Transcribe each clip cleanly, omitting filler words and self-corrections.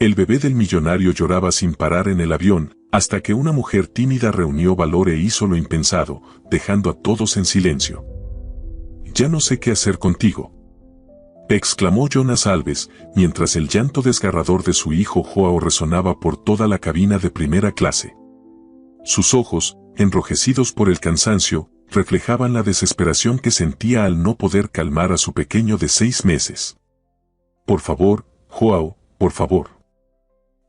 El bebé del millonario lloraba sin parar en el avión, hasta que una mujer tímida reunió valor e hizo lo impensado, dejando a todos en silencio. «Ya no sé qué hacer contigo», exclamó Jonas Alves, mientras el llanto desgarrador de su hijo Joao resonaba por toda la cabina de primera clase. Sus ojos, enrojecidos por el cansancio, reflejaban la desesperación que sentía al no poder calmar a su pequeño de 6 meses. «Por favor, Joao, por favor».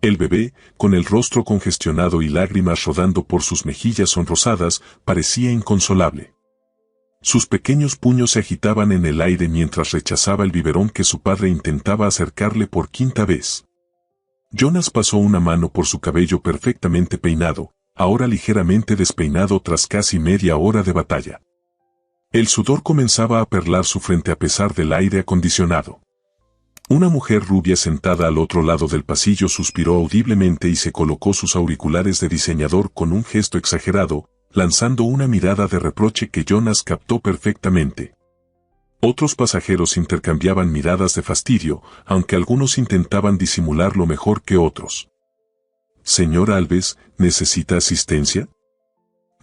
El bebé, con el rostro congestionado y lágrimas rodando por sus mejillas sonrosadas, parecía inconsolable. Sus pequeños puños se agitaban en el aire mientras rechazaba el biberón que su padre intentaba acercarle por 5ª vez. Jonas pasó una mano por su cabello perfectamente peinado, ahora ligeramente despeinado tras casi media hora de batalla. El sudor comenzaba a perlar su frente a pesar del aire acondicionado. Una mujer rubia sentada al otro lado del pasillo suspiró audiblemente y se colocó sus auriculares de diseñador con un gesto exagerado, lanzando una mirada de reproche que Jonas captó perfectamente. Otros pasajeros intercambiaban miradas de fastidio, aunque algunos intentaban disimularlo mejor que otros. «Señora Alves, ¿necesita asistencia?»,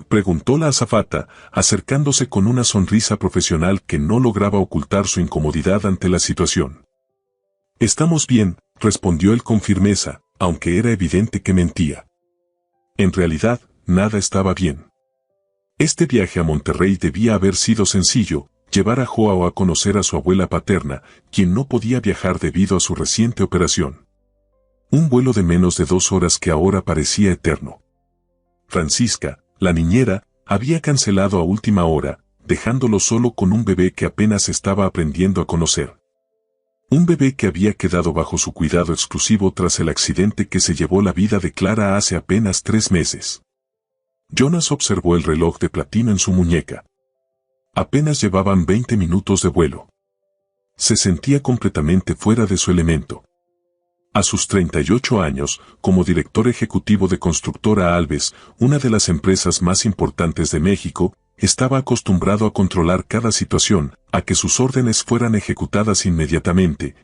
preguntó la azafata, acercándose con una sonrisa profesional que no lograba ocultar su incomodidad ante la situación. «Estamos bien», respondió él con firmeza, aunque era evidente que mentía. En realidad, nada estaba bien. Este viaje a Monterrey debía haber sido sencillo, llevar a Joao a conocer a su abuela paterna, quien no podía viajar debido a su reciente operación. Un vuelo de menos de 2 horas que ahora parecía eterno. Francisca, la niñera, había cancelado a última hora, dejándolo solo con un bebé que apenas estaba aprendiendo a conocer. Un bebé que había quedado bajo su cuidado exclusivo tras el accidente que se llevó la vida de Clara hace apenas 3 meses. Jonas observó el reloj de platino en su muñeca. Apenas llevaban 20 minutos de vuelo. Se sentía completamente fuera de su elemento. A sus 38 años, como director ejecutivo de Constructora Alves, una de las empresas más importantes de México, estaba acostumbrado a controlar cada situación, a que sus órdenes fueran ejecutadas inmediatamente,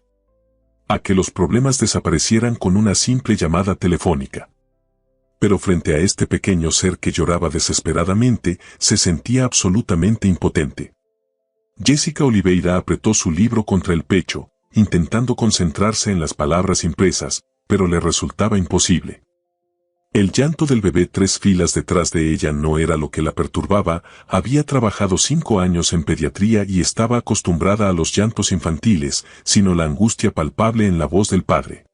a que los problemas desaparecieran con una simple llamada telefónica. Pero frente a este pequeño ser que lloraba desesperadamente, se sentía absolutamente impotente. Jessica Oliveira apretó su libro contra el pecho, intentando concentrarse en las palabras impresas, pero le resultaba imposible. El llanto del bebé 3 filas detrás de ella no era lo que la perturbaba, había trabajado 5 años en pediatría y estaba acostumbrada a los llantos infantiles, sino la angustia palpable en la voz del padre.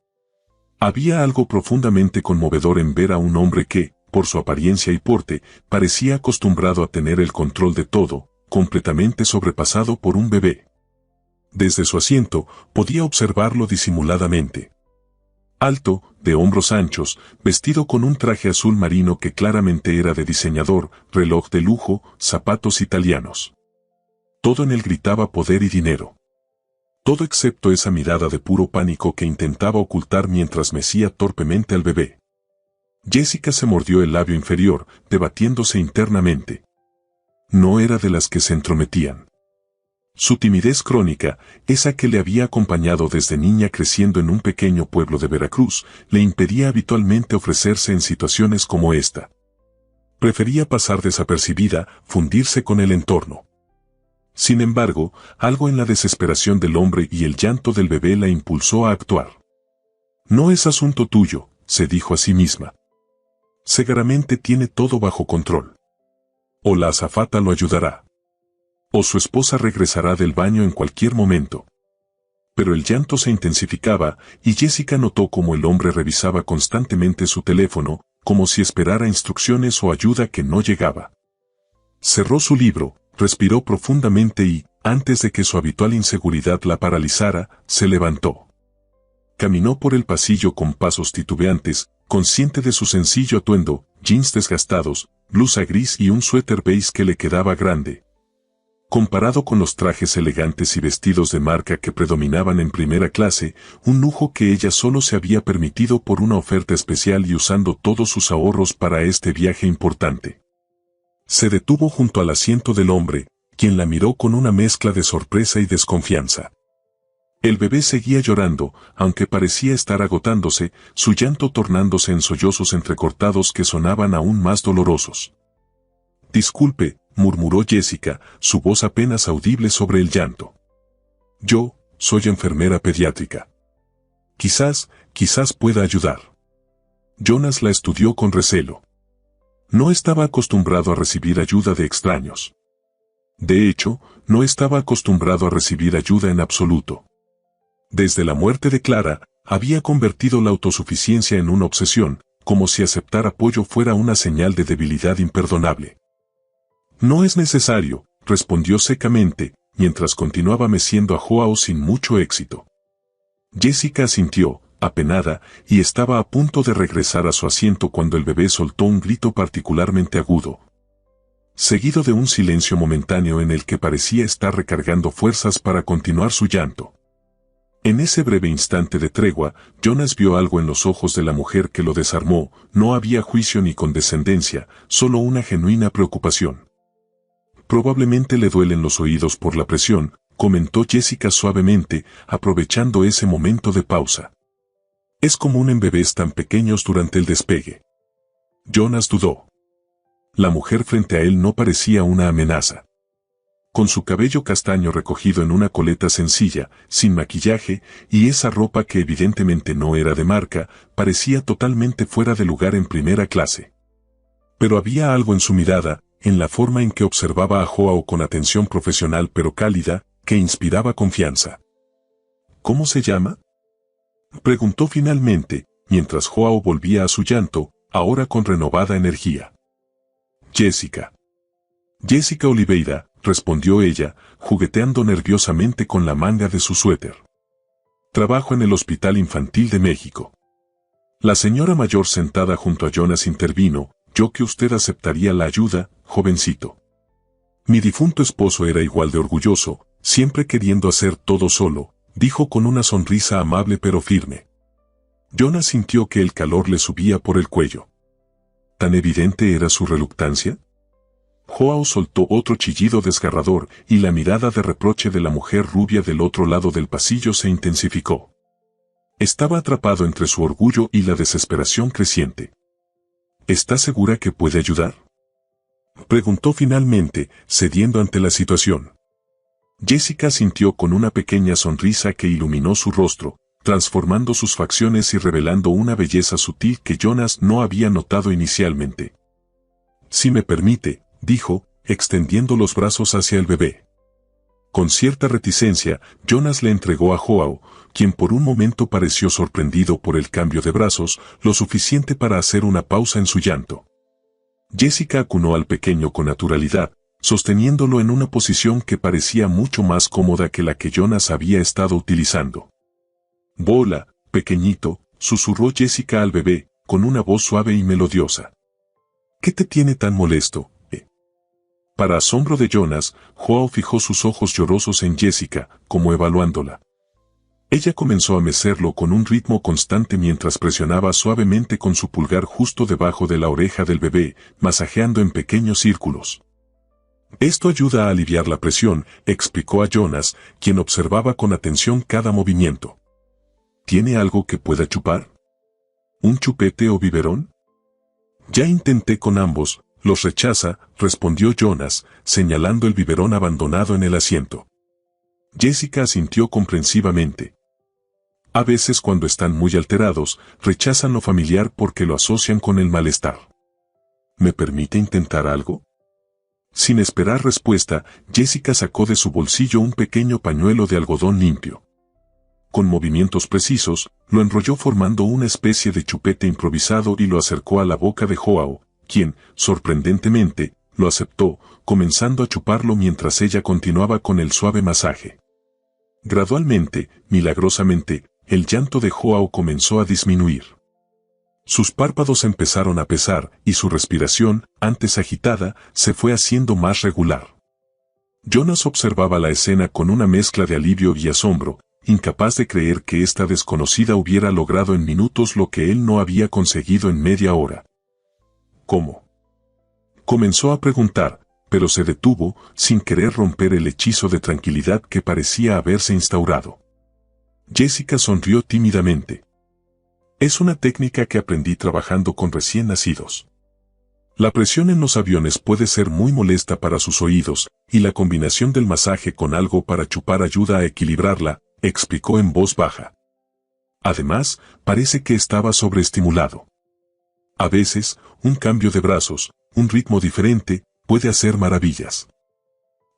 Había algo profundamente conmovedor en ver a un hombre que, por su apariencia y porte, parecía acostumbrado a tener el control de todo, completamente sobrepasado por un bebé. Desde su asiento, podía observarlo disimuladamente. Alto, de hombros anchos, vestido con un traje azul marino que claramente era de diseñador, reloj de lujo, zapatos italianos. Todo en él gritaba poder y dinero. Todo excepto esa mirada de puro pánico que intentaba ocultar mientras mecía torpemente al bebé. Jessica se mordió el labio inferior, debatiéndose internamente. No era de las que se entrometían. Su timidez crónica, esa que le había acompañado desde niña creciendo en un pequeño pueblo de Veracruz, le impedía habitualmente ofrecerse en situaciones como esta. Prefería pasar desapercibida, fundirse con el entorno. Sin embargo, algo en la desesperación del hombre y el llanto del bebé la impulsó a actuar. «No es asunto tuyo», se dijo a sí misma. «Seguramente tiene todo bajo control. O la azafata lo ayudará. O su esposa regresará del baño en cualquier momento». Pero el llanto se intensificaba, y Jessica notó cómo el hombre revisaba constantemente su teléfono, como si esperara instrucciones o ayuda que no llegaba. Cerró su libro, respiró profundamente y, antes de que su habitual inseguridad la paralizara, se levantó. Caminó por el pasillo con pasos titubeantes, consciente de su sencillo atuendo, jeans desgastados, blusa gris y un suéter beige que le quedaba grande. Comparado con los trajes elegantes y vestidos de marca que predominaban en primera clase, un lujo que ella solo se había permitido por una oferta especial y usando todos sus ahorros para este viaje importante. Se detuvo junto al asiento del hombre, quien la miró con una mezcla de sorpresa y desconfianza. El bebé seguía llorando, aunque parecía estar agotándose, su llanto tornándose en sollozos entrecortados que sonaban aún más dolorosos. «Disculpe», murmuró Jessica, su voz apenas audible sobre el llanto. «Yo, soy enfermera pediátrica. Quizás pueda ayudar». Jonas la estudió con recelo. No estaba acostumbrado a recibir ayuda de extraños. De hecho, no estaba acostumbrado a recibir ayuda en absoluto. Desde la muerte de Clara, había convertido la autosuficiencia en una obsesión, como si aceptar apoyo fuera una señal de debilidad imperdonable. «No es necesario», respondió secamente, mientras continuaba meciendo a Joao sin mucho éxito. Jessica asintió, apenada, y estaba a punto de regresar a su asiento cuando el bebé soltó un grito particularmente agudo, seguido de un silencio momentáneo en el que parecía estar recargando fuerzas para continuar su llanto. En ese breve instante de tregua, Jonas vio algo en los ojos de la mujer que lo desarmó. No había juicio ni condescendencia, solo una genuina preocupación. «Probablemente le duelen los oídos por la presión», comentó Jessica suavemente, aprovechando ese momento de pausa. «Es común en bebés tan pequeños durante el despegue». Jonas dudó. La mujer frente a él no parecía una amenaza. Con su cabello castaño recogido en una coleta sencilla, sin maquillaje, y esa ropa que evidentemente no era de marca, parecía totalmente fuera de lugar en primera clase. Pero había algo en su mirada, en la forma en que observaba a Joao con atención profesional pero cálida, que inspiraba confianza. «¿Cómo se llama?», preguntó finalmente, mientras Joao volvía a su llanto, ahora con renovada energía. «Jessica». «Jessica Oliveira», respondió ella, jugueteando nerviosamente con la manga de su suéter. «Trabajo en el Hospital Infantil de México». La señora mayor sentada junto a Jonas intervino: «Yo que usted aceptaría la ayuda, jovencito. Mi difunto esposo era igual de orgulloso, siempre queriendo hacer todo solo», dijo con una sonrisa amable pero firme. Jonas sintió que el calor le subía por el cuello. ¿Tan evidente era su reluctancia? Joao soltó otro chillido desgarrador, y la mirada de reproche de la mujer rubia del otro lado del pasillo se intensificó. Estaba atrapado entre su orgullo y la desesperación creciente. ¿Está segura que puede ayudar?, preguntó finalmente, cediendo ante la situación. Jessica sintió con una pequeña sonrisa que iluminó su rostro, transformando sus facciones y revelando una belleza sutil que Jonas no había notado inicialmente. «Si me permite», dijo, extendiendo los brazos hacia el bebé. Con cierta reticencia, Jonas le entregó a Joao, quien por un momento pareció sorprendido por el cambio de brazos, lo suficiente para hacer una pausa en su llanto. Jessica acunó al pequeño con naturalidad, sosteniéndolo en una posición que parecía mucho más cómoda que la que Jonas había estado utilizando. «Bola, pequeñito», susurró Jessica al bebé, con una voz suave y melodiosa. «¿Qué te tiene tan molesto?», Para asombro de Jonas, Joao fijó sus ojos llorosos en Jessica, como evaluándola. Ella comenzó a mecerlo con un ritmo constante mientras presionaba suavemente con su pulgar justo debajo de la oreja del bebé, masajeando en pequeños círculos. «Esto ayuda a aliviar la presión», explicó a Jonas, quien observaba con atención cada movimiento. «¿Tiene algo que pueda chupar? ¿Un chupete o biberón?». «Ya intenté con ambos, los rechaza», respondió Jonas, señalando el biberón abandonado en el asiento. Jessica asintió comprensivamente. «A veces cuando están muy alterados, rechazan lo familiar porque lo asocian con el malestar». «¿Me permite intentar algo?». Sin esperar respuesta, Jessica sacó de su bolsillo un pequeño pañuelo de algodón limpio. Con movimientos precisos, lo enrolló formando una especie de chupete improvisado y lo acercó a la boca de Joao, quien, sorprendentemente, lo aceptó, comenzando a chuparlo mientras ella continuaba con el suave masaje. Gradualmente, milagrosamente, el llanto de Joao comenzó a disminuir. Sus párpados empezaron a pesar, y su respiración, antes agitada, se fue haciendo más regular. Jonas observaba la escena con una mezcla de alivio y asombro, incapaz de creer que esta desconocida hubiera logrado en minutos lo que él no había conseguido en media hora. «¿Cómo?», comenzó a preguntar, pero se detuvo, sin querer romper el hechizo de tranquilidad que parecía haberse instaurado. Jessica sonrió tímidamente. Es una técnica que aprendí trabajando con recién nacidos. La presión en los aviones puede ser muy molesta para sus oídos, y la combinación del masaje con algo para chupar ayuda a equilibrarla, explicó en voz baja. Además, parece que estaba sobreestimulado. A veces, un cambio de brazos, un ritmo diferente, puede hacer maravillas.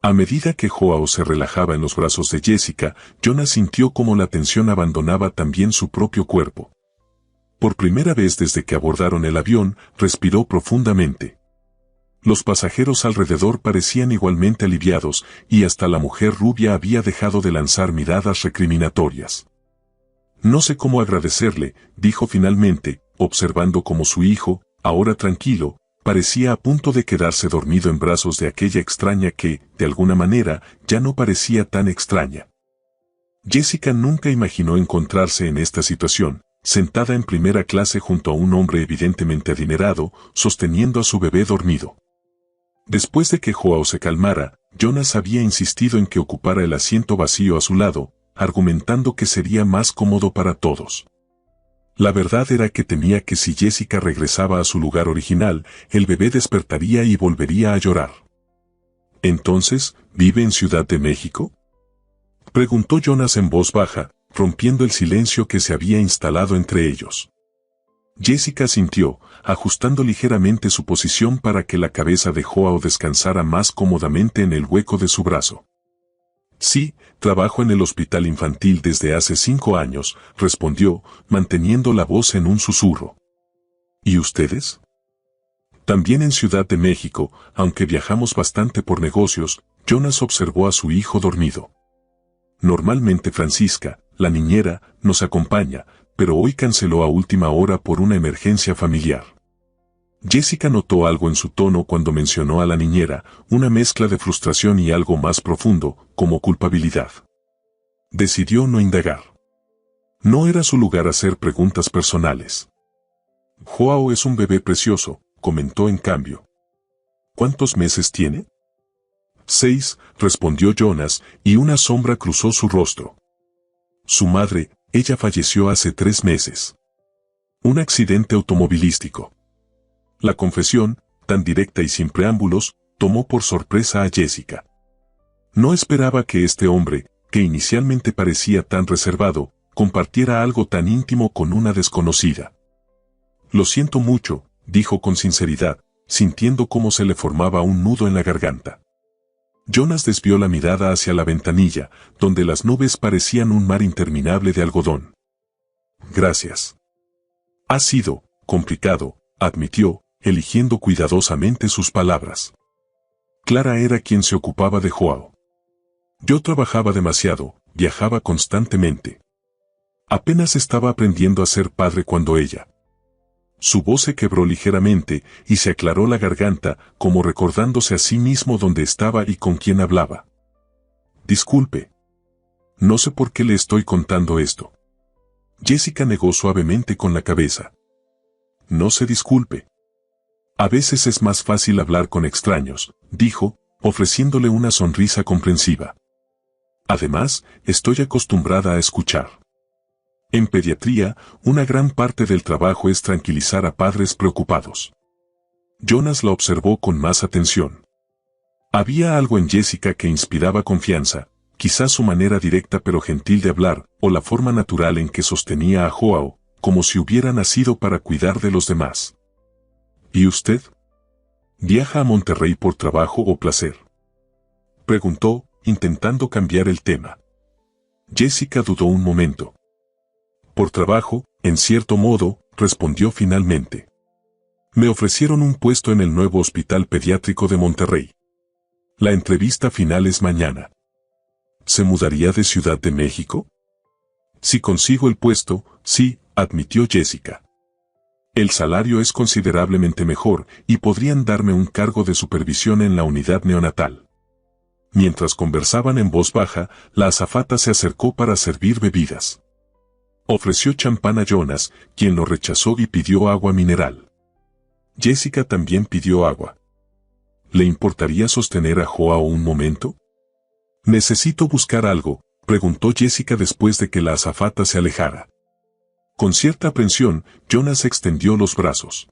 A medida que Joao se relajaba en los brazos de Jessica, Jonas sintió como la tensión abandonaba también su propio cuerpo. Por primera vez desde que abordaron el avión, respiró profundamente. Los pasajeros alrededor parecían igualmente aliviados, y hasta la mujer rubia había dejado de lanzar miradas recriminatorias. No sé cómo agradecerle, dijo finalmente, observando cómo su hijo, ahora tranquilo, parecía a punto de quedarse dormido en brazos de aquella extraña que, de alguna manera, ya no parecía tan extraña. Jessica nunca imaginó encontrarse en esta situación, sentada en primera clase junto a un hombre evidentemente adinerado, sosteniendo a su bebé dormido. Después de que Joao se calmara, Jonas había insistido en que ocupara el asiento vacío a su lado, argumentando que sería más cómodo para todos. La verdad era que temía que si Jessica regresaba a su lugar original, el bebé despertaría y volvería a llorar. ¿Entonces, vive en Ciudad de México?, preguntó Jonas en voz baja, rompiendo el silencio que se había instalado entre ellos. Jessica asintió, ajustando ligeramente su posición para que la cabeza de Joao descansara más cómodamente en el hueco de su brazo. Sí, trabajo en el hospital infantil desde hace 5 años, respondió, manteniendo la voz en un susurro. ¿Y ustedes? También en Ciudad de México, aunque viajamos bastante por negocios, Jonas observó a su hijo dormido. Normalmente Francisca, la niñera, nos acompaña, pero hoy canceló a última hora por una emergencia familiar. Jessica notó algo en su tono cuando mencionó a la niñera, una mezcla de frustración y algo más profundo, como culpabilidad. Decidió no indagar. No era su lugar hacer preguntas personales. Joao es un bebé precioso, comentó en cambio. ¿Cuántos meses tiene? 6, respondió Jonas, y una sombra cruzó su rostro. Su madre, ella falleció hace 3 meses. Un accidente automovilístico. La confesión, tan directa y sin preámbulos, tomó por sorpresa a Jessica. No esperaba que este hombre, que inicialmente parecía tan reservado, compartiera algo tan íntimo con una desconocida. Lo siento mucho, dijo con sinceridad, sintiendo cómo se le formaba un nudo en la garganta. Jonas desvió la mirada hacia la ventanilla, donde las nubes parecían un mar interminable de algodón. Gracias. Ha sido complicado, admitió, eligiendo cuidadosamente sus palabras. Clara era quien se ocupaba de Joao. Yo trabajaba demasiado, viajaba constantemente. Apenas estaba aprendiendo a ser padre cuando ella. Su voz se quebró ligeramente y se aclaró la garganta, como recordándose a sí mismo dónde estaba y con quién hablaba. Disculpe. No sé por qué le estoy contando esto. Jessica negó suavemente con la cabeza. No se disculpe. A veces es más fácil hablar con extraños, dijo, ofreciéndole una sonrisa comprensiva. Además, estoy acostumbrada a escuchar. En pediatría, una gran parte del trabajo es tranquilizar a padres preocupados. Jonas la observó con más atención. Había algo en Jessica que inspiraba confianza, quizás su manera directa pero gentil de hablar, o la forma natural en que sostenía a Joao, como si hubiera nacido para cuidar de los demás. ¿Y usted? ¿Viaja a Monterrey por trabajo o placer?, preguntó, intentando cambiar el tema. Jessica dudó un momento. Por trabajo, en cierto modo, respondió finalmente. Me ofrecieron un puesto en el nuevo hospital pediátrico de Monterrey. La entrevista final es mañana. ¿Se mudaría de Ciudad de México? Si consigo el puesto, sí, admitió Jessica. El salario es considerablemente mejor y podrían darme un cargo de supervisión en la unidad neonatal. Mientras conversaban en voz baja, la azafata se acercó para servir bebidas. Ofreció champán a Jonas, quien lo rechazó y pidió agua mineral. Jessica también pidió agua. ¿Le importaría sostener a Joao un momento? Necesito buscar algo, Preguntó Jessica después de que la azafata se alejara. Con cierta aprensión, Jonas extendió los brazos.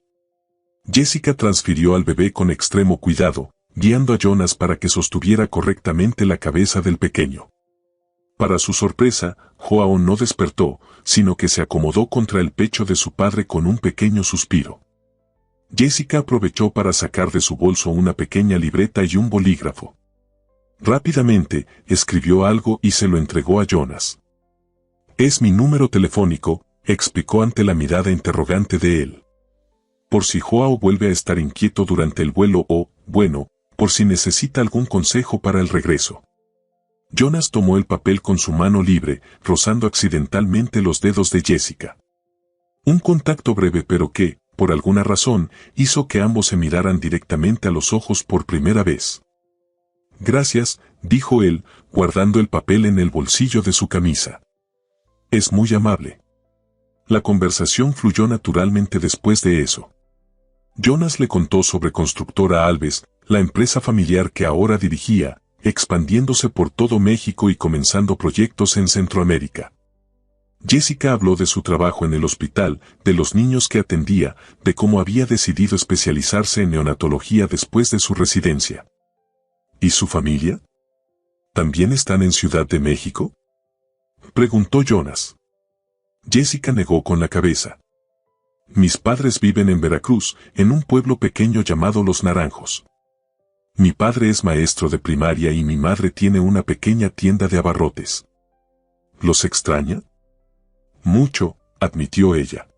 Jessica transfirió al bebé con extremo cuidado, guiando a Jonas para que sostuviera correctamente la cabeza del pequeño. Para su sorpresa, Joao no despertó, sino que se acomodó contra el pecho de su padre con un pequeño suspiro. Jessica aprovechó para sacar de su bolso una pequeña libreta y un bolígrafo. Rápidamente, escribió algo y se lo entregó a Jonas. «Es mi número telefónico», explicó ante la mirada interrogante de él. «Por si Joao vuelve a estar inquieto durante el vuelo o, bueno, por si necesita algún consejo para el regreso». Jonas tomó el papel con su mano libre, rozando accidentalmente los dedos de Jessica. Un contacto breve pero que, por alguna razón, hizo que ambos se miraran directamente a los ojos por primera vez. «Gracias», dijo él, guardando el papel en el bolsillo de su camisa. «Es muy amable». La conversación fluyó naturalmente después de eso. Jonas le contó sobre Constructora Alves, la empresa familiar que ahora dirigía, expandiéndose por todo México y comenzando proyectos en Centroamérica. Jessica habló de su trabajo en el hospital, de los niños que atendía, de cómo había decidido especializarse en neonatología después de su residencia. ¿Y su familia? ¿También están en Ciudad de México?, preguntó Jonas. Jessica negó con la cabeza. «Mis padres viven en Veracruz, en un pueblo pequeño llamado Los Naranjos. Mi padre es maestro de primaria y mi madre tiene una pequeña tienda de abarrotes». «¿Los extraña?». «Mucho», admitió ella.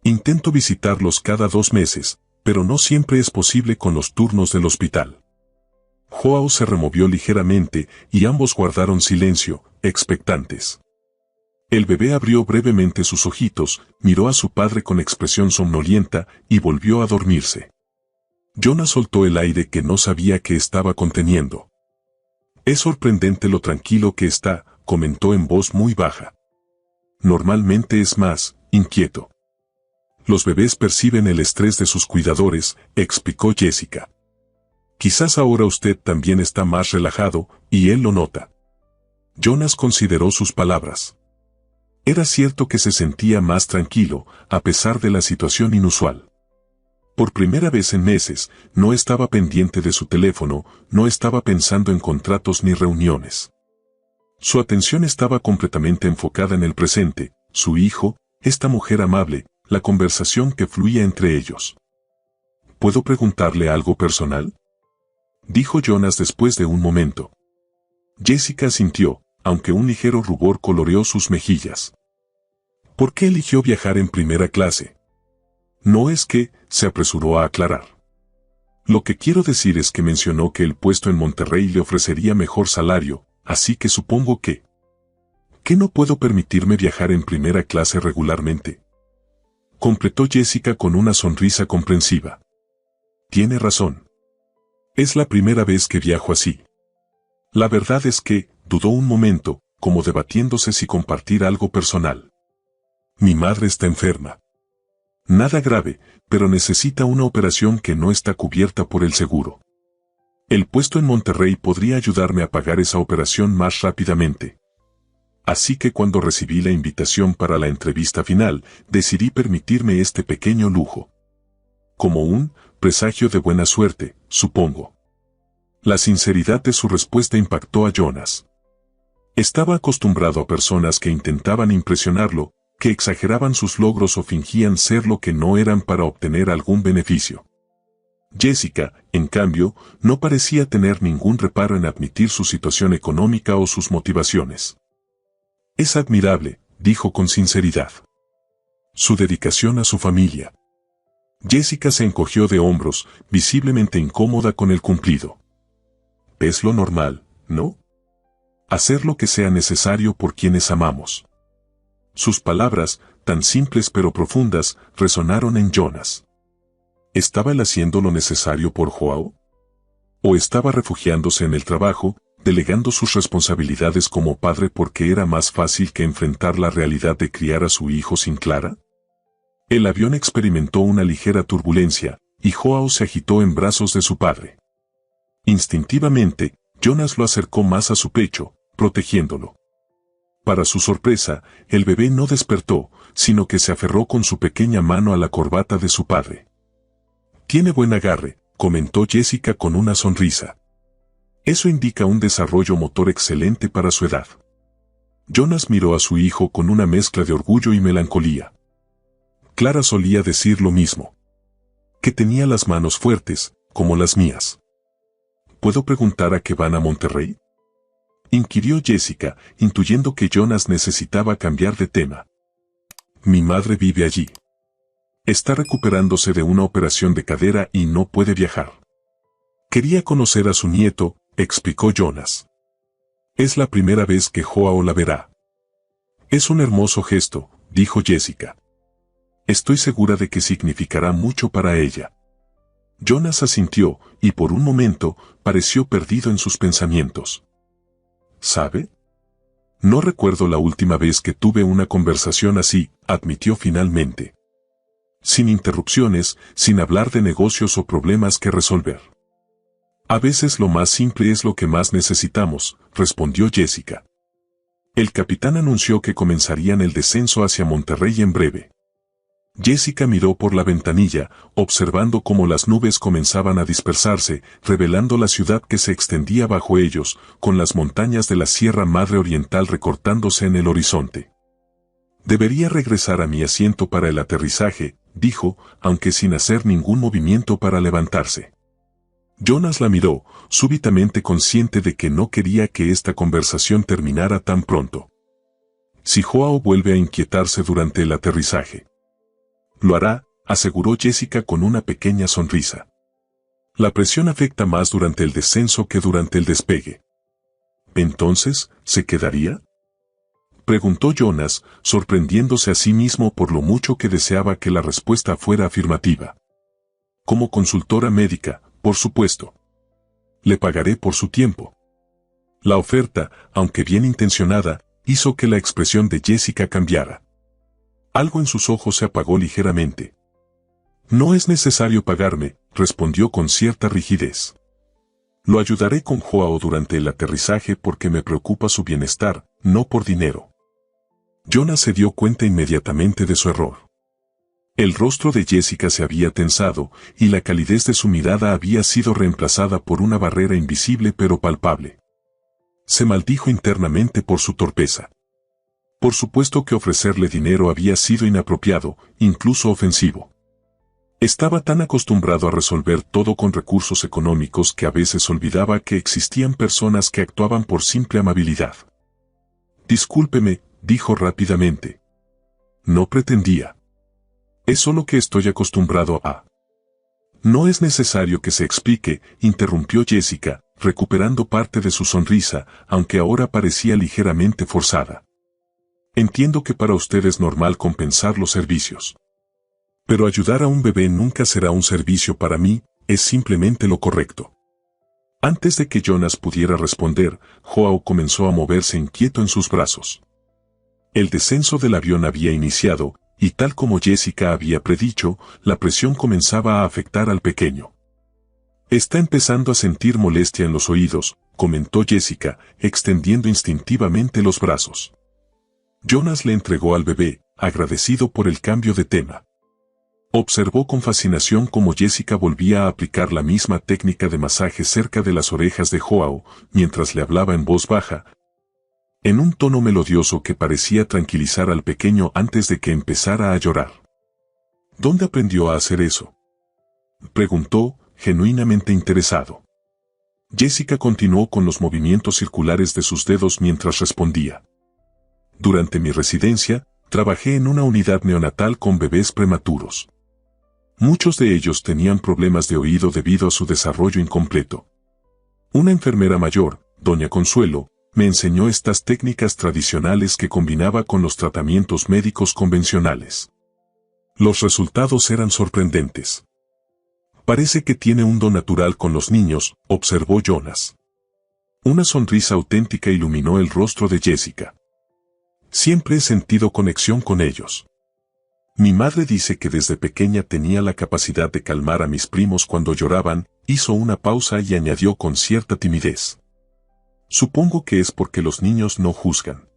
«Intento visitarlos cada 2 meses, pero no siempre es posible con los turnos del hospital». Joao se removió ligeramente y ambos guardaron silencio, expectantes. El bebé abrió brevemente sus ojitos, miró a su padre con expresión somnolienta y volvió a dormirse. Jonas soltó el aire que no sabía que estaba conteniendo. «Es sorprendente lo tranquilo que está», comentó en voz muy baja. «Normalmente es más inquieto». «Los bebés perciben el estrés de sus cuidadores», explicó Jessica. «Quizás ahora usted también está más relajado, y él lo nota». Jonas consideró sus palabras. Era cierto que se sentía más tranquilo, a pesar de la situación inusual. Por primera vez en meses, no estaba pendiente de su teléfono, no estaba pensando en contratos ni reuniones. Su atención estaba completamente enfocada en el presente, su hijo, esta mujer amable, la conversación que fluía entre ellos. «¿Puedo preguntarle algo personal?», dijo Jonas después de un momento. Jessica asintió, aunque un ligero rubor coloreó sus mejillas. «¿Por qué eligió viajar en primera clase?». «No es que», se apresuró a aclarar. «Lo que quiero decir es que mencionó que el puesto en Monterrey le ofrecería mejor salario, así que supongo que... ¿Que no puedo permitirme viajar en primera clase regularmente?», completó Jessica con una sonrisa comprensiva. «Tiene razón. Es la primera vez que viajo así». La verdad es que, dudó un momento, como debatiéndose si compartir algo personal. «Mi madre está enferma. Nada grave, pero necesita una operación que no está cubierta por el seguro. El puesto en Monterrey podría ayudarme a pagar esa operación más rápidamente. Así que cuando recibí la invitación para la entrevista final, decidí permitirme este pequeño lujo. Como un presagio de buena suerte, supongo». La sinceridad de su respuesta impactó a Jonas. Estaba acostumbrado a personas que intentaban impresionarlo, que exageraban sus logros o fingían ser lo que no eran para obtener algún beneficio. Jessica, en cambio, no parecía tener ningún reparo en admitir su situación económica o sus motivaciones. «Es admirable», dijo con sinceridad. «Su dedicación a su familia». Jessica se encogió de hombros, visiblemente incómoda con el cumplido. «Es lo normal, ¿no? Hacer lo que sea necesario por quienes amamos». Sus palabras, tan simples pero profundas, resonaron en Jonas. ¿Estaba él haciendo lo necesario por Joao? ¿O estaba refugiándose en el trabajo, delegando sus responsabilidades como padre porque era más fácil que enfrentar la realidad de criar a su hijo sin Clara? El avión experimentó una ligera turbulencia, y Joao se agitó en brazos de su padre. Instintivamente, Jonas lo acercó más a su pecho, protegiéndolo. Para su sorpresa, el bebé no despertó, sino que se aferró con su pequeña mano a la corbata de su padre. Tiene buen agarre, comentó Jessica con una sonrisa. Eso indica un desarrollo motor excelente para su edad. Jonas miró a su hijo con una mezcla de orgullo y melancolía. Clara solía decir lo mismo. Que tenía las manos fuertes, como las mías. ¿Puedo preguntar a qué van a Monterrey?, inquirió Jessica, intuyendo que Jonas necesitaba cambiar de tema. Mi madre vive allí. Está recuperándose de una operación de cadera y no puede viajar. Quería conocer a su nieto, explicó Jonas. Es la primera vez que Joao la verá. Es un hermoso gesto, dijo Jessica. Estoy segura de que significará mucho para ella. Jonas asintió, y por un momento, pareció perdido en sus pensamientos. ¿Sabe? No recuerdo la última vez que tuve una conversación así, admitió finalmente. Sin interrupciones, sin hablar de negocios o problemas que resolver. A veces lo más simple es lo que más necesitamos, respondió Jessica. El capitán anunció que comenzarían el descenso hacia Monterrey en breve. Jessica miró por la ventanilla, observando cómo las nubes comenzaban a dispersarse, revelando la ciudad que se extendía bajo ellos, con las montañas de la Sierra Madre Oriental recortándose en el horizonte. Debería regresar a mi asiento para el aterrizaje, dijo, aunque sin hacer ningún movimiento para levantarse. Jonas la miró, súbitamente consciente de que no quería que esta conversación terminara tan pronto. Si Joao vuelve a inquietarse durante el aterrizaje. Lo hará, aseguró Jessica con una pequeña sonrisa. La presión afecta más durante el descenso que durante el despegue. ¿Entonces, se quedaría?, preguntó Jonas, sorprendiéndose a sí mismo por lo mucho que deseaba que la respuesta fuera afirmativa. Como consultora médica, por supuesto. Le pagaré por su tiempo. La oferta, aunque bien intencionada, hizo que la expresión de Jessica cambiara. Algo en sus ojos se apagó ligeramente. No es necesario pagarme, respondió con cierta rigidez. Lo ayudaré con Joao durante el aterrizaje porque me preocupa su bienestar, no por dinero. Jonas se dio cuenta inmediatamente de su error. El rostro de Jessica se había tensado, y la calidez de su mirada había sido reemplazada por una barrera invisible pero palpable. Se maldijo internamente por su torpeza. Por supuesto que ofrecerle dinero había sido inapropiado, incluso ofensivo. Estaba tan acostumbrado a resolver todo con recursos económicos que a veces olvidaba que existían personas que actuaban por simple amabilidad. Discúlpeme, dijo rápidamente. No pretendía. Es solo que estoy acostumbrado a... No es necesario que se explique, interrumpió Jessica, recuperando parte de su sonrisa, aunque ahora parecía ligeramente forzada. Entiendo que para usted es normal compensar los servicios. Pero ayudar a un bebé nunca será un servicio para mí, es simplemente lo correcto. Antes de que Jonas pudiera responder, Joao comenzó a moverse inquieto en sus brazos. El descenso del avión había iniciado, y tal como Jessica había predicho, la presión comenzaba a afectar al pequeño. Está empezando a sentir molestia en los oídos, comentó Jessica, extendiendo instintivamente los brazos. Jonas le entregó al bebé, agradecido por el cambio de tema. Observó con fascinación cómo Jessica volvía a aplicar la misma técnica de masaje cerca de las orejas de Joao, mientras le hablaba en voz baja, en un tono melodioso que parecía tranquilizar al pequeño antes de que empezara a llorar. ¿Dónde aprendió a hacer eso?, preguntó, genuinamente interesado. Jessica continuó con los movimientos circulares de sus dedos mientras respondía. Durante mi residencia, trabajé en una unidad neonatal con bebés prematuros. Muchos de ellos tenían problemas de oído debido a su desarrollo incompleto. Una enfermera mayor, doña Consuelo, me enseñó estas técnicas tradicionales que combinaba con los tratamientos médicos convencionales. Los resultados eran sorprendentes. Parece que tiene un don natural con los niños, observó Jonas. Una sonrisa auténtica iluminó el rostro de Jessica. Siempre he sentido conexión con ellos. Mi madre dice que desde pequeña tenía la capacidad de calmar a mis primos cuando lloraban, hizo una pausa y añadió con cierta timidez. Supongo que es porque los niños no juzgan.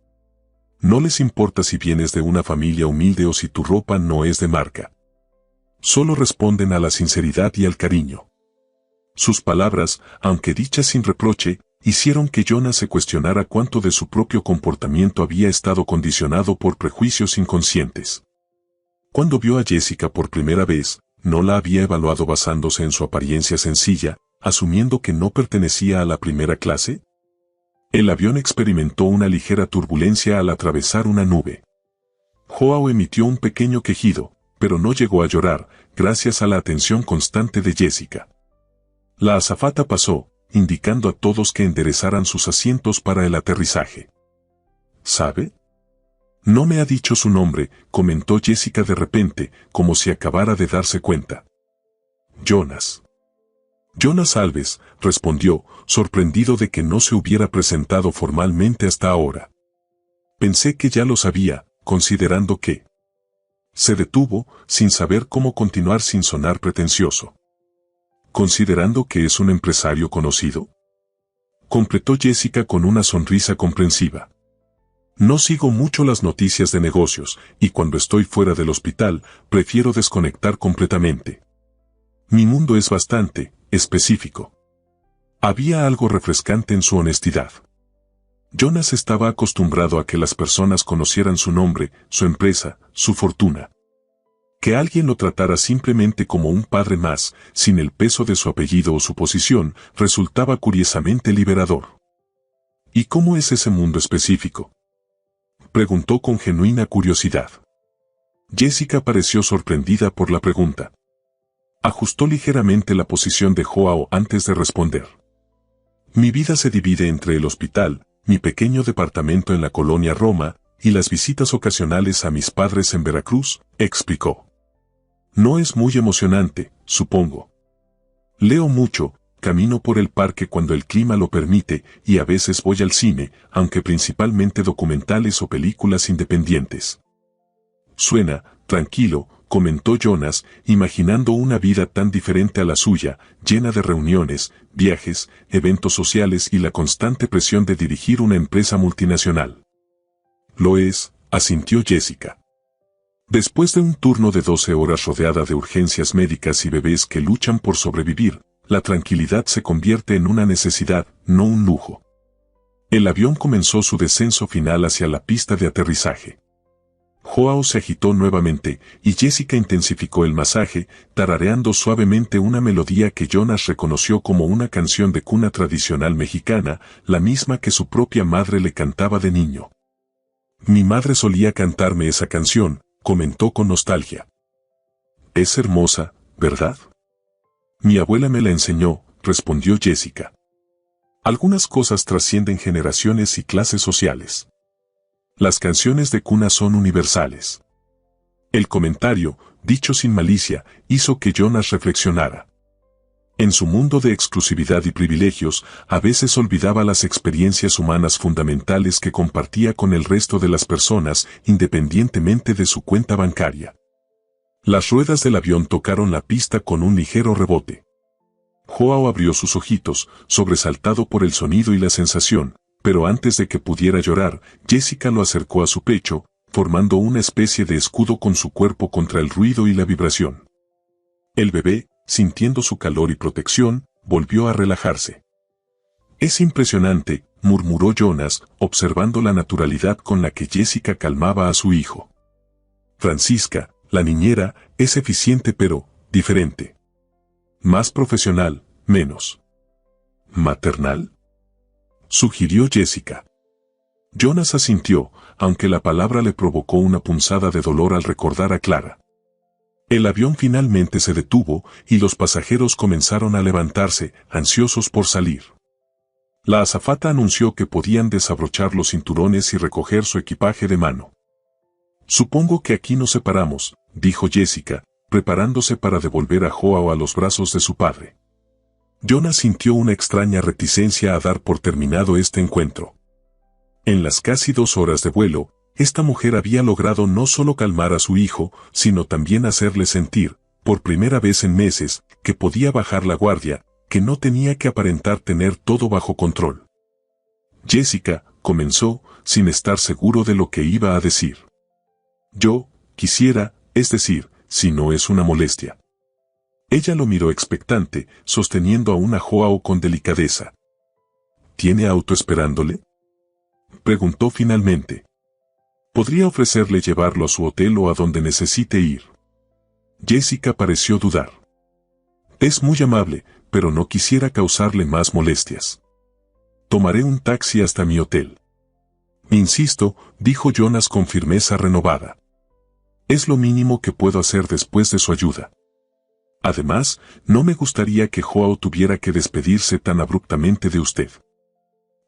No les importa si vienes de una familia humilde o si tu ropa no es de marca. Solo responden a la sinceridad y al cariño. Sus palabras, aunque dichas sin reproche, hicieron que Jonas se cuestionara cuánto de su propio comportamiento había estado condicionado por prejuicios inconscientes. Cuando vio a Jessica por primera vez, no la había evaluado basándose en su apariencia sencilla, asumiendo que no pertenecía a la primera clase. El avión experimentó una ligera turbulencia al atravesar una nube. Joao emitió un pequeño quejido, pero no llegó a llorar, gracias a la atención constante de Jessica. La azafata pasó, indicando a todos que enderezaran sus asientos para el aterrizaje. ¿Sabe? No me ha dicho su nombre, comentó Jessica de repente, como si acabara de darse cuenta. Jonas. Jonas Alves, respondió, sorprendido de que no se hubiera presentado formalmente hasta ahora. Pensé que ya lo sabía, considerando que... Se detuvo, sin saber cómo continuar sin sonar pretencioso. ¿Considerando que es un empresario conocido? Completó Jessica con una sonrisa comprensiva. No sigo mucho las noticias de negocios, y cuando estoy fuera del hospital, prefiero desconectar completamente. Mi mundo es bastante específico. Había algo refrescante en su honestidad. Jonas estaba acostumbrado a que las personas conocieran su nombre, su empresa, su fortuna. Que alguien lo tratara simplemente como un padre más, sin el peso de su apellido o su posición, resultaba curiosamente liberador. ¿Y cómo es ese mundo específico?, preguntó con genuina curiosidad. Jessica pareció sorprendida por la pregunta. Ajustó ligeramente la posición de Joao antes de responder. Mi vida se divide entre el hospital, mi pequeño departamento en la colonia Roma, y las visitas ocasionales a mis padres en Veracruz, explicó. No es muy emocionante, supongo. Leo mucho, camino por el parque cuando el clima lo permite y a veces voy al cine, aunque principalmente documentales o películas independientes. Suena tranquilo, comentó Jonas, imaginando una vida tan diferente a la suya, llena de reuniones, viajes, eventos sociales y la constante presión de dirigir una empresa multinacional. Lo es, asintió Jessica. Después de un turno de 12 horas rodeada de urgencias médicas y bebés que luchan por sobrevivir, la tranquilidad se convierte en una necesidad, no un lujo. El avión comenzó su descenso final hacia la pista de aterrizaje. Joao se agitó nuevamente, y Jessica intensificó el masaje, tarareando suavemente una melodía que Jonas reconoció como una canción de cuna tradicional mexicana, la misma que su propia madre le cantaba de niño. Mi madre solía cantarme esa canción, comentó con nostalgia. Es hermosa, ¿verdad? Mi abuela me la enseñó, respondió Jessica. Algunas cosas trascienden generaciones y clases sociales. Las canciones de cuna son universales. El comentario, dicho sin malicia, hizo que Jonas reflexionara. En su mundo de exclusividad y privilegios, a veces olvidaba las experiencias humanas fundamentales que compartía con el resto de las personas, independientemente de su cuenta bancaria. Las ruedas del avión tocaron la pista con un ligero rebote. Joao abrió sus ojitos, sobresaltado por el sonido y la sensación, pero antes de que pudiera llorar, Jessica lo acercó a su pecho, formando una especie de escudo con su cuerpo contra el ruido y la vibración. El bebé, sintiendo su calor y protección, volvió a relajarse. Es impresionante, murmuró Jonas, observando la naturalidad con la que Jessica calmaba a su hijo. Francisca, la niñera, es eficiente pero diferente. Más profesional, menos maternal, sugirió Jessica. Jonas asintió, aunque la palabra le provocó una punzada de dolor al recordar a Clara. El avión finalmente se detuvo y los pasajeros comenzaron a levantarse, ansiosos por salir. La azafata anunció que podían desabrochar los cinturones y recoger su equipaje de mano. Supongo que aquí nos separamos, dijo Jessica, preparándose para devolver a Joao a los brazos de su padre. Jonas sintió una extraña reticencia a dar por terminado este encuentro. En las casi 2 horas de vuelo, esta mujer había logrado no solo calmar a su hijo, sino también hacerle sentir, por primera vez en meses, que podía bajar la guardia, que no tenía que aparentar tener todo bajo control. Jessica, comenzó, sin estar seguro de lo que iba a decir. Yo, quisiera, es decir, si no es una molestia. Ella lo miró expectante, sosteniendo a una Joao con delicadeza. ¿Tiene auto esperándole?, preguntó finalmente. Podría ofrecerle llevarlo a su hotel o a donde necesite ir. Jessica pareció dudar. Es muy amable, pero no quisiera causarle más molestias. Tomaré un taxi hasta mi hotel. Insisto, dijo Jonas con firmeza renovada. Es lo mínimo que puedo hacer después de su ayuda. Además, no me gustaría que Joao tuviera que despedirse tan abruptamente de usted.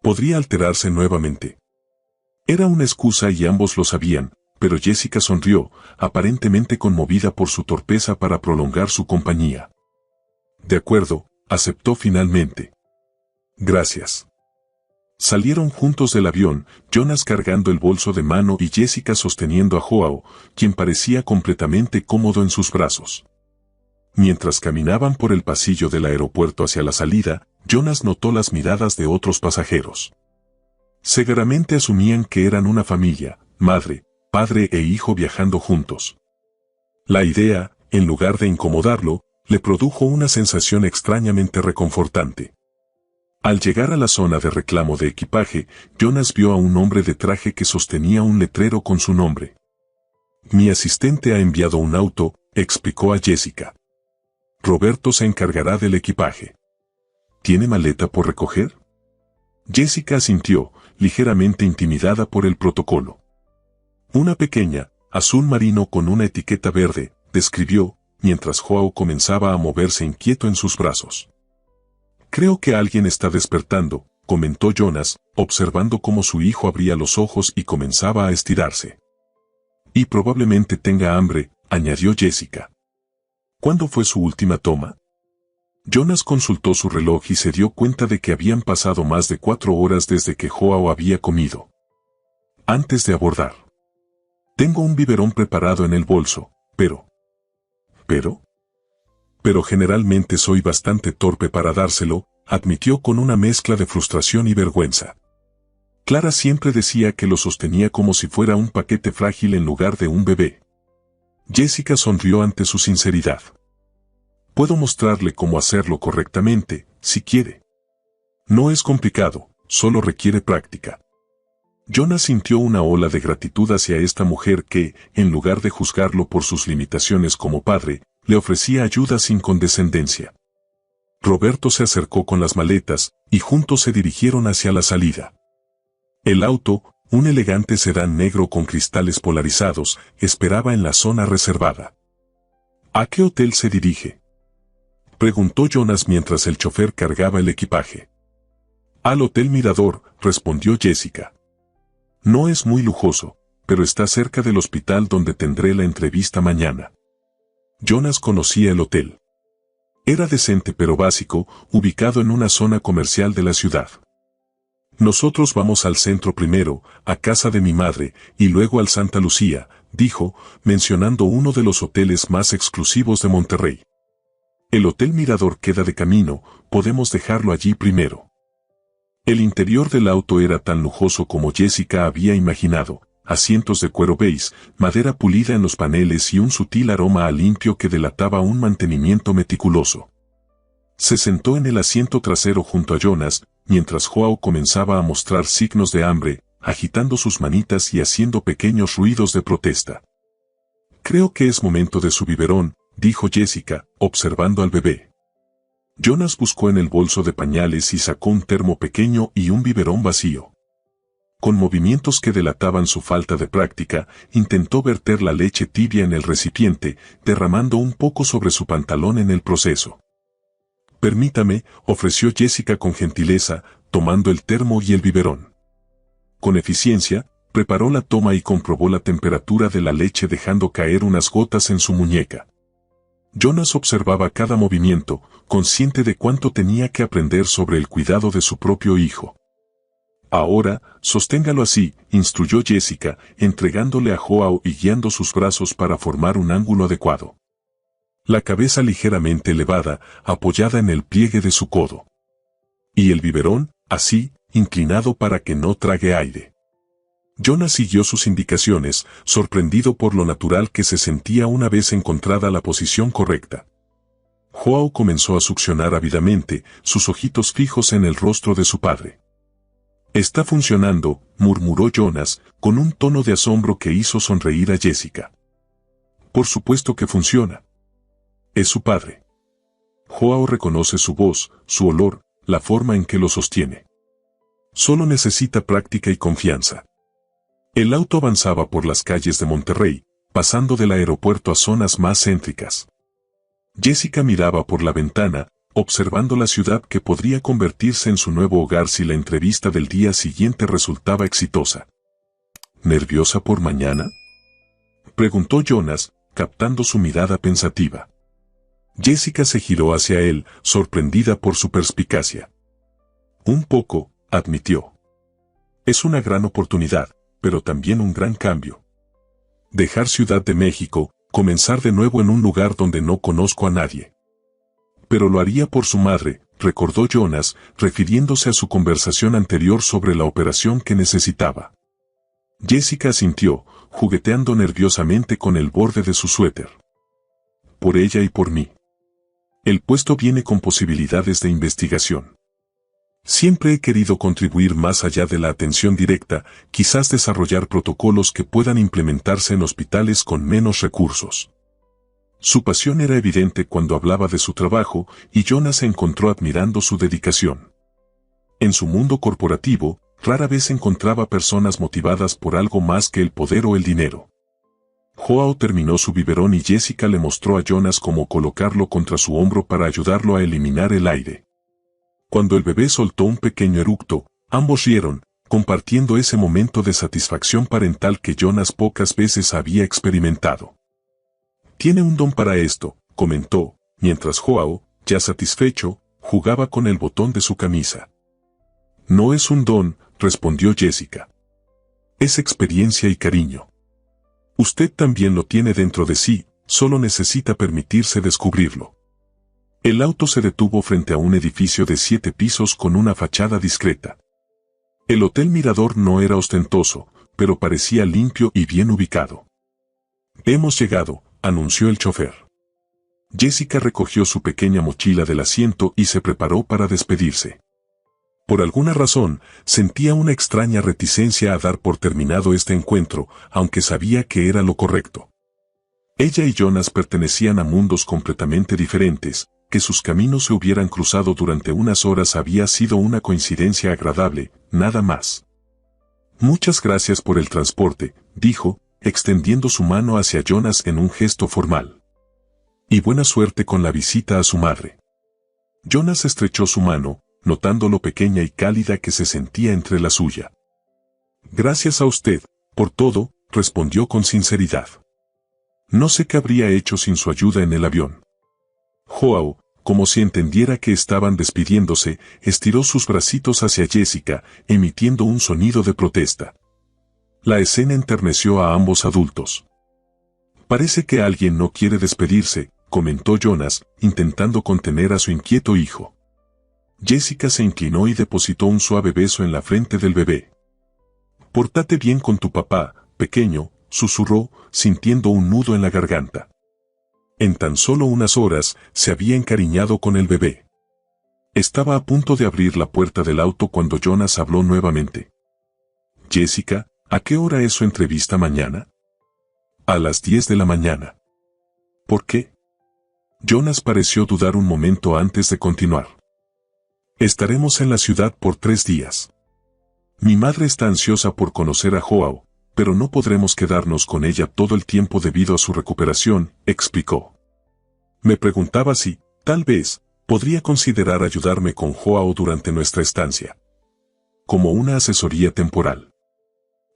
Podría alterarse nuevamente. Era una excusa y ambos lo sabían, pero Jessica sonrió, aparentemente conmovida por su torpeza para prolongar su compañía. De acuerdo, aceptó finalmente. Gracias. Salieron juntos del avión, Jonas cargando el bolso de mano y Jessica sosteniendo a Joao, quien parecía completamente cómodo en sus brazos. Mientras caminaban por el pasillo del aeropuerto hacia la salida, Jonas notó las miradas de otros pasajeros. Seguramente asumían que eran una familia, madre, padre e hijo viajando juntos. La idea, en lugar de incomodarlo, le produjo una sensación extrañamente reconfortante. Al llegar a la zona de reclamo de equipaje, Jonas vio a un hombre de traje que sostenía un letrero con su nombre. Mi asistente ha enviado un auto, explicó a Jessica. Roberto se encargará del equipaje. ¿Tiene maleta por recoger? Jessica asintió, ligeramente intimidada por el protocolo. Una pequeña, azul marino con una etiqueta verde, describió, mientras Joao comenzaba a moverse inquieto en sus brazos. Creo que alguien está despertando, comentó Jonas, observando cómo su hijo abría los ojos y comenzaba a estirarse. Y probablemente tenga hambre, añadió Jessica. ¿Cuándo fue su última toma? Jonas consultó su reloj y se dio cuenta de que habían pasado más de 4 horas desde que Joao había comido. Antes de abordar. Tengo un biberón preparado en el bolso, pero generalmente soy bastante torpe para dárselo, admitió con una mezcla de frustración y vergüenza. Clara siempre decía que lo sostenía como si fuera un paquete frágil en lugar de un bebé. Jessica sonrió ante su sinceridad. Puedo mostrarle cómo hacerlo correctamente, si quiere. No es complicado, solo requiere práctica. Jonas sintió una ola de gratitud hacia esta mujer que, en lugar de juzgarlo por sus limitaciones como padre, le ofrecía ayuda sin condescendencia. Roberto se acercó con las maletas, y juntos se dirigieron hacia la salida. El auto, un elegante sedán negro con cristales polarizados, esperaba en la zona reservada. ¿A qué hotel se dirige?, preguntó Jonas mientras el chofer cargaba el equipaje. Al Hotel Mirador, respondió Jessica. No es muy lujoso, pero está cerca del hospital donde tendré la entrevista mañana. Jonas conocía el hotel. Era decente pero básico, ubicado en una zona comercial de la ciudad. Nosotros vamos al centro primero, a casa de mi madre, y luego al Santa Lucía, dijo, mencionando uno de los hoteles más exclusivos de Monterrey. El Hotel Mirador queda de camino, podemos dejarlo allí primero. El interior del auto era tan lujoso como Jessica había imaginado, asientos de cuero beige, madera pulida en los paneles y un sutil aroma a limpio que delataba un mantenimiento meticuloso. Se sentó en el asiento trasero junto a Jonas, mientras Joao comenzaba a mostrar signos de hambre, agitando sus manitas y haciendo pequeños ruidos de protesta. Creo que es momento de su biberón, dijo Jessica, observando al bebé. Jonas buscó en el bolso de pañales y sacó un termo pequeño y un biberón vacío. Con movimientos que delataban su falta de práctica, intentó verter la leche tibia en el recipiente, derramando un poco sobre su pantalón en el proceso. Permítame, ofreció Jessica con gentileza, tomando el termo y el biberón. Con eficiencia, preparó la toma y comprobó la temperatura de la leche dejando caer unas gotas en su muñeca. Jonas observaba cada movimiento, consciente de cuánto tenía que aprender sobre el cuidado de su propio hijo. Ahora, sosténgalo así, instruyó Jessica, entregándole a Joao y guiando sus brazos para formar un ángulo adecuado. La cabeza ligeramente elevada, apoyada en el pliegue de su codo. Y el biberón, así, inclinado para que no trague aire. Jonas siguió sus indicaciones, sorprendido por lo natural que se sentía una vez encontrada la posición correcta. Joao comenzó a succionar ávidamente, sus ojitos fijos en el rostro de su padre. «Está funcionando», murmuró Jonas, con un tono de asombro que hizo sonreír a Jessica. «Por supuesto que funciona. Es su padre». Joao reconoce su voz, su olor, la forma en que lo sostiene. Solo necesita práctica y confianza. El auto avanzaba por las calles de Monterrey, pasando del aeropuerto a zonas más céntricas. Jessica miraba por la ventana, observando la ciudad que podría convertirse en su nuevo hogar si la entrevista del día siguiente resultaba exitosa. ¿Nerviosa por mañana?, preguntó Jonas, captando su mirada pensativa. Jessica se giró hacia él, sorprendida por su perspicacia. «Un poco», admitió. «Es una gran oportunidad, pero también un gran cambio. Dejar Ciudad de México, comenzar de nuevo en un lugar donde no conozco a nadie. Pero lo haría por su madre», recordó Jonas, refiriéndose a su conversación anterior sobre la operación que necesitaba. Jessica asintió, jugueteando nerviosamente con el borde de su suéter. «Por ella y por mí. El puesto viene con posibilidades de investigación. Siempre he querido contribuir más allá de la atención directa, quizás desarrollar protocolos que puedan implementarse en hospitales con menos recursos». Su pasión era evidente cuando hablaba de su trabajo, y Jonas se encontró admirando su dedicación. En su mundo corporativo, rara vez encontraba personas motivadas por algo más que el poder o el dinero. Joao terminó su biberón y Jessica le mostró a Jonas cómo colocarlo contra su hombro para ayudarlo a eliminar el aire. Cuando el bebé soltó un pequeño eructo, ambos rieron, compartiendo ese momento de satisfacción parental que Jonas pocas veces había experimentado. «Tiene un don para esto», comentó, mientras Joao, ya satisfecho, jugaba con el botón de su camisa. «No es un don», respondió Jessica. «Es experiencia y cariño. Usted también lo tiene dentro de sí, solo necesita permitirse descubrirlo». El auto se detuvo frente a un edificio de 7 pisos con una fachada discreta. El Hotel Mirador no era ostentoso, pero parecía limpio y bien ubicado. «Hemos llegado», anunció el chofer. Jessica recogió su pequeña mochila del asiento y se preparó para despedirse. Por alguna razón, sentía una extraña reticencia a dar por terminado este encuentro, aunque sabía que era lo correcto. Ella y Jonas pertenecían a mundos completamente diferentes, que sus caminos se hubieran cruzado durante unas horas había sido una coincidencia agradable, nada más. «Muchas gracias por el transporte», dijo, extendiendo su mano hacia Jonas en un gesto formal. «Y buena suerte con la visita a su madre». Jonas estrechó su mano, notando lo pequeña y cálida que se sentía entre la suya. «Gracias a usted, por todo», respondió con sinceridad. «No sé qué habría hecho sin su ayuda en el avión». Joao, como si entendiera que estaban despidiéndose, estiró sus bracitos hacia Jessica, emitiendo un sonido de protesta. La escena enterneció a ambos adultos. «Parece que alguien no quiere despedirse», comentó Jonas, intentando contener a su inquieto hijo. Jessica se inclinó y depositó un suave beso en la frente del bebé. «Pórtate bien con tu papá, pequeño», susurró, sintiendo un nudo en la garganta. En tan solo unas horas, se había encariñado con el bebé. Estaba a punto de abrir la puerta del auto cuando Jonas habló nuevamente. «Jessica, ¿a qué hora es su entrevista mañana?» «A las 10 de la mañana». «¿Por qué?» Jonas pareció dudar un momento antes de continuar. «Estaremos en la ciudad por 3 días. Mi madre está ansiosa por conocer a Joao, pero no podremos quedarnos con ella todo el tiempo debido a su recuperación», explicó. «Me preguntaba si, tal vez, podría considerar ayudarme con Joao durante nuestra estancia. Como una asesoría temporal».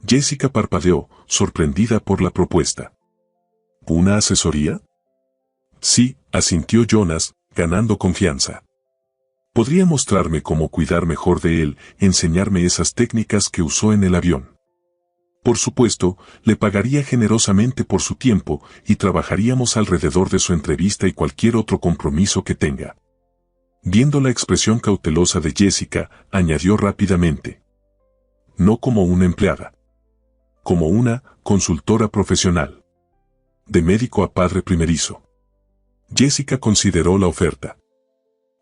Jessica parpadeó, sorprendida por la propuesta. «¿Una asesoría?» «Sí», asintió Jonas, ganando confianza. «Podría mostrarme cómo cuidar mejor de él, enseñarme esas técnicas que usó en el avión. Por supuesto, le pagaría generosamente por su tiempo y trabajaríamos alrededor de su entrevista y cualquier otro compromiso que tenga». Viendo la expresión cautelosa de Jessica, añadió rápidamente. «No como una empleada». como una consultora profesional. De médico a padre primerizo. Jessica consideró la oferta.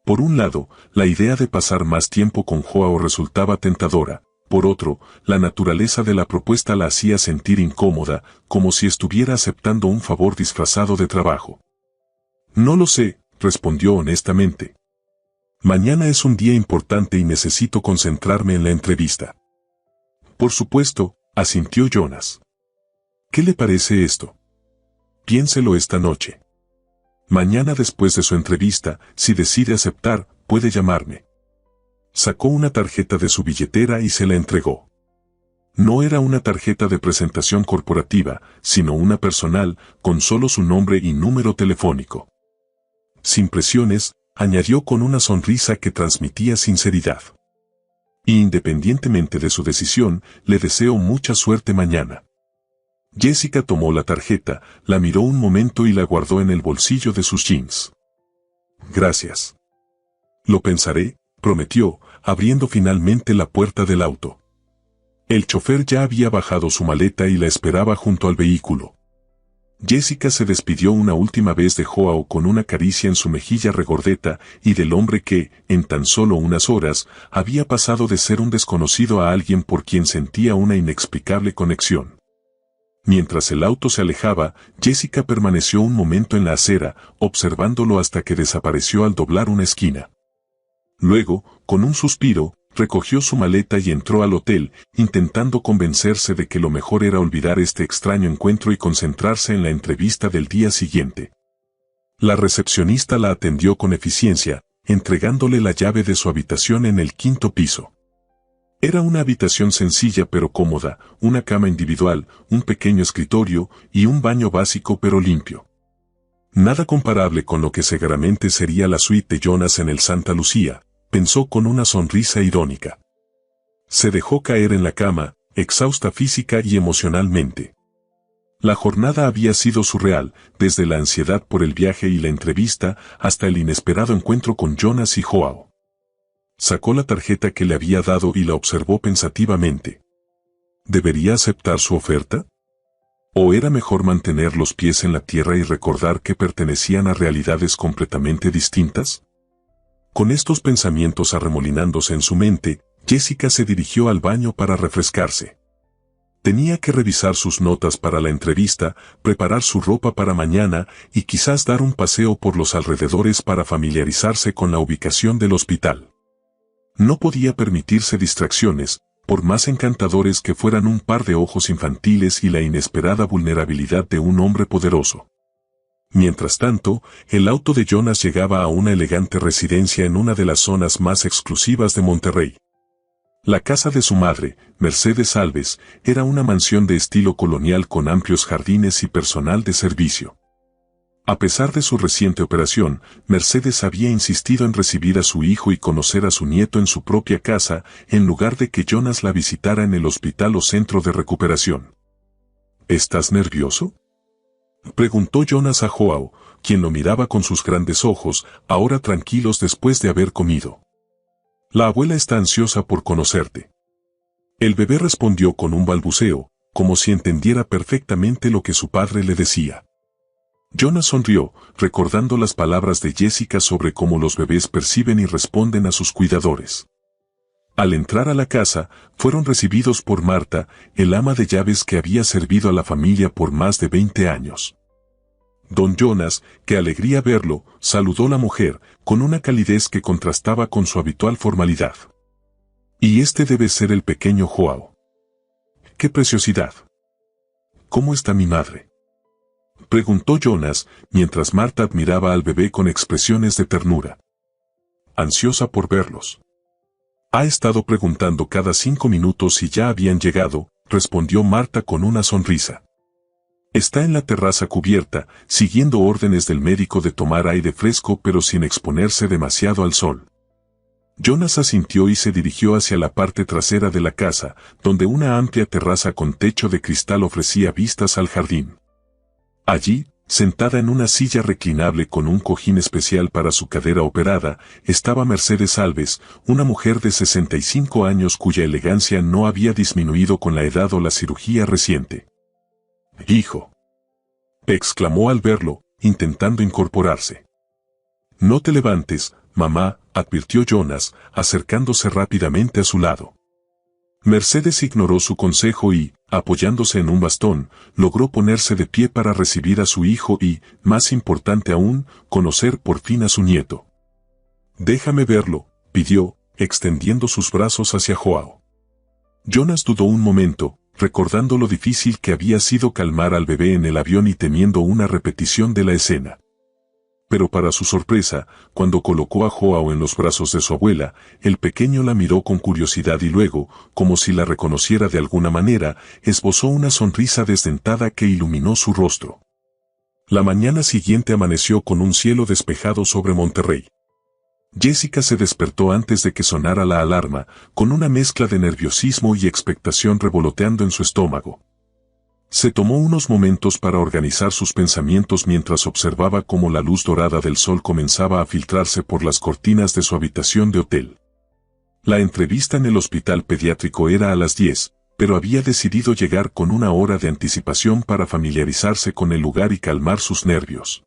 Por un lado, la idea de pasar más tiempo con Joao resultaba tentadora. Por otro, la naturaleza de la propuesta la hacía sentir incómoda, como si estuviera aceptando un favor disfrazado de trabajo. No lo sé, respondió honestamente. Mañana es un día importante y necesito concentrarme en la entrevista. Por supuesto, asintió Jonas. ¿Qué le parece esto? Piénselo esta noche. Mañana después de su entrevista, si decide aceptar, puede llamarme. Sacó una tarjeta de su billetera y se la entregó. No era una tarjeta de presentación corporativa, sino una personal, con solo su nombre y número telefónico. Sin presiones, añadió con una sonrisa que transmitía sinceridad. Independientemente de su decisión, le deseo mucha suerte mañana. Jessica tomó la tarjeta, la miró un momento y la guardó en el bolsillo de sus jeans. Gracias. Lo pensaré, prometió, abriendo finalmente la puerta del auto. El chofer ya había bajado su maleta y la esperaba junto al vehículo. Jessica se despidió una última vez de Joao con una caricia en su mejilla regordeta y del hombre que, en tan solo unas horas, había pasado de ser un desconocido a alguien por quien sentía una inexplicable conexión. Mientras el auto se alejaba, Jessica permaneció un momento en la acera, observándolo hasta que desapareció al doblar una esquina. Luego, con un suspiro, recogió su maleta y entró al hotel, intentando convencerse de que lo mejor era olvidar este extraño encuentro y concentrarse en la entrevista del día siguiente. La recepcionista la atendió con eficiencia, entregándole la llave de su habitación en el 5º piso. Era una habitación sencilla pero cómoda, una cama individual, un pequeño escritorio y un baño básico pero limpio. Nada comparable con lo que seguramente sería la suite de Jonas en el Santa Lucía, pensó con una sonrisa irónica. Se dejó caer en la cama, exhausta física y emocionalmente. La jornada había sido surreal, desde la ansiedad por el viaje y la entrevista hasta el inesperado encuentro con Jonas y Joao. Sacó la tarjeta que le había dado y la observó pensativamente. ¿Debería aceptar su oferta? ¿O era mejor mantener los pies en la tierra y recordar que pertenecían a realidades completamente distintas? Con estos pensamientos arremolinándose en su mente, Jessica se dirigió al baño para refrescarse. Tenía que revisar sus notas para la entrevista, preparar su ropa para mañana y quizás dar un paseo por los alrededores para familiarizarse con la ubicación del hospital. No podía permitirse distracciones, por más encantadores que fueran un par de ojos infantiles y la inesperada vulnerabilidad de un hombre poderoso. Mientras tanto, el auto de Jonas llegaba a una elegante residencia en una de las zonas más exclusivas de Monterrey. La casa de su madre, Mercedes Alves, era una mansión de estilo colonial con amplios jardines y personal de servicio. A pesar de su reciente operación, Mercedes había insistido en recibir a su hijo y conocer a su nieto en su propia casa, en lugar de que Jonas la visitara en el hospital o centro de recuperación. ¿Estás nervioso?, preguntó Jonas a Joao, quien lo miraba con sus grandes ojos, ahora tranquilos después de haber comido. La abuela está ansiosa por conocerte. El bebé respondió con un balbuceo, como si entendiera perfectamente lo que su padre le decía. Jonas sonrió, recordando las palabras de Jessica sobre cómo los bebés perciben y responden a sus cuidadores. Al entrar a la casa, fueron recibidos por Marta, el ama de llaves que había servido a la familia por más de 20 años. Don Jonas, qué alegría verlo, saludó la mujer, con una calidez que contrastaba con su habitual formalidad. Y este debe ser el pequeño Joao. ¡Qué preciosidad! ¿Cómo está mi madre?, preguntó Jonas, mientras Marta admiraba al bebé con expresiones de ternura. Ansiosa por verlos. Ha estado preguntando cada 5 minutos si ya habían llegado, respondió Marta con una sonrisa. Está en la terraza cubierta, siguiendo órdenes del médico de tomar aire fresco pero sin exponerse demasiado al sol. Jonas asintió y se dirigió hacia la parte trasera de la casa, donde una amplia terraza con techo de cristal ofrecía vistas al jardín. Allí, Sentada en una silla reclinable con un cojín especial para su cadera operada, estaba Mercedes Alves, una mujer de 65 años cuya elegancia no había disminuido con la edad o la cirugía reciente. «Hijo», exclamó al verlo, intentando incorporarse. «No te levantes, mamá», advirtió Jonas, acercándose rápidamente a su lado. Mercedes ignoró su consejo y, apoyándose en un bastón, logró ponerse de pie para recibir a su hijo y, más importante aún, conocer por fin a su nieto. «Déjame verlo», pidió, extendiendo sus brazos hacia Joao. Jonas dudó un momento, recordando lo difícil que había sido calmar al bebé en el avión y temiendo una repetición de la escena. Pero para su sorpresa, cuando colocó a Joao en los brazos de su abuela, el pequeño la miró con curiosidad y luego, como si la reconociera de alguna manera, esbozó una sonrisa desdentada que iluminó su rostro. La mañana siguiente amaneció con un cielo despejado sobre Monterrey. Jessica se despertó antes de que sonara la alarma, con una mezcla de nerviosismo y expectación revoloteando en su estómago. Se tomó unos momentos para organizar sus pensamientos mientras observaba cómo la luz dorada del sol comenzaba a filtrarse por las cortinas de su habitación de hotel. La entrevista en el hospital pediátrico era a las 10, pero había decidido llegar con una hora de anticipación para familiarizarse con el lugar y calmar sus nervios.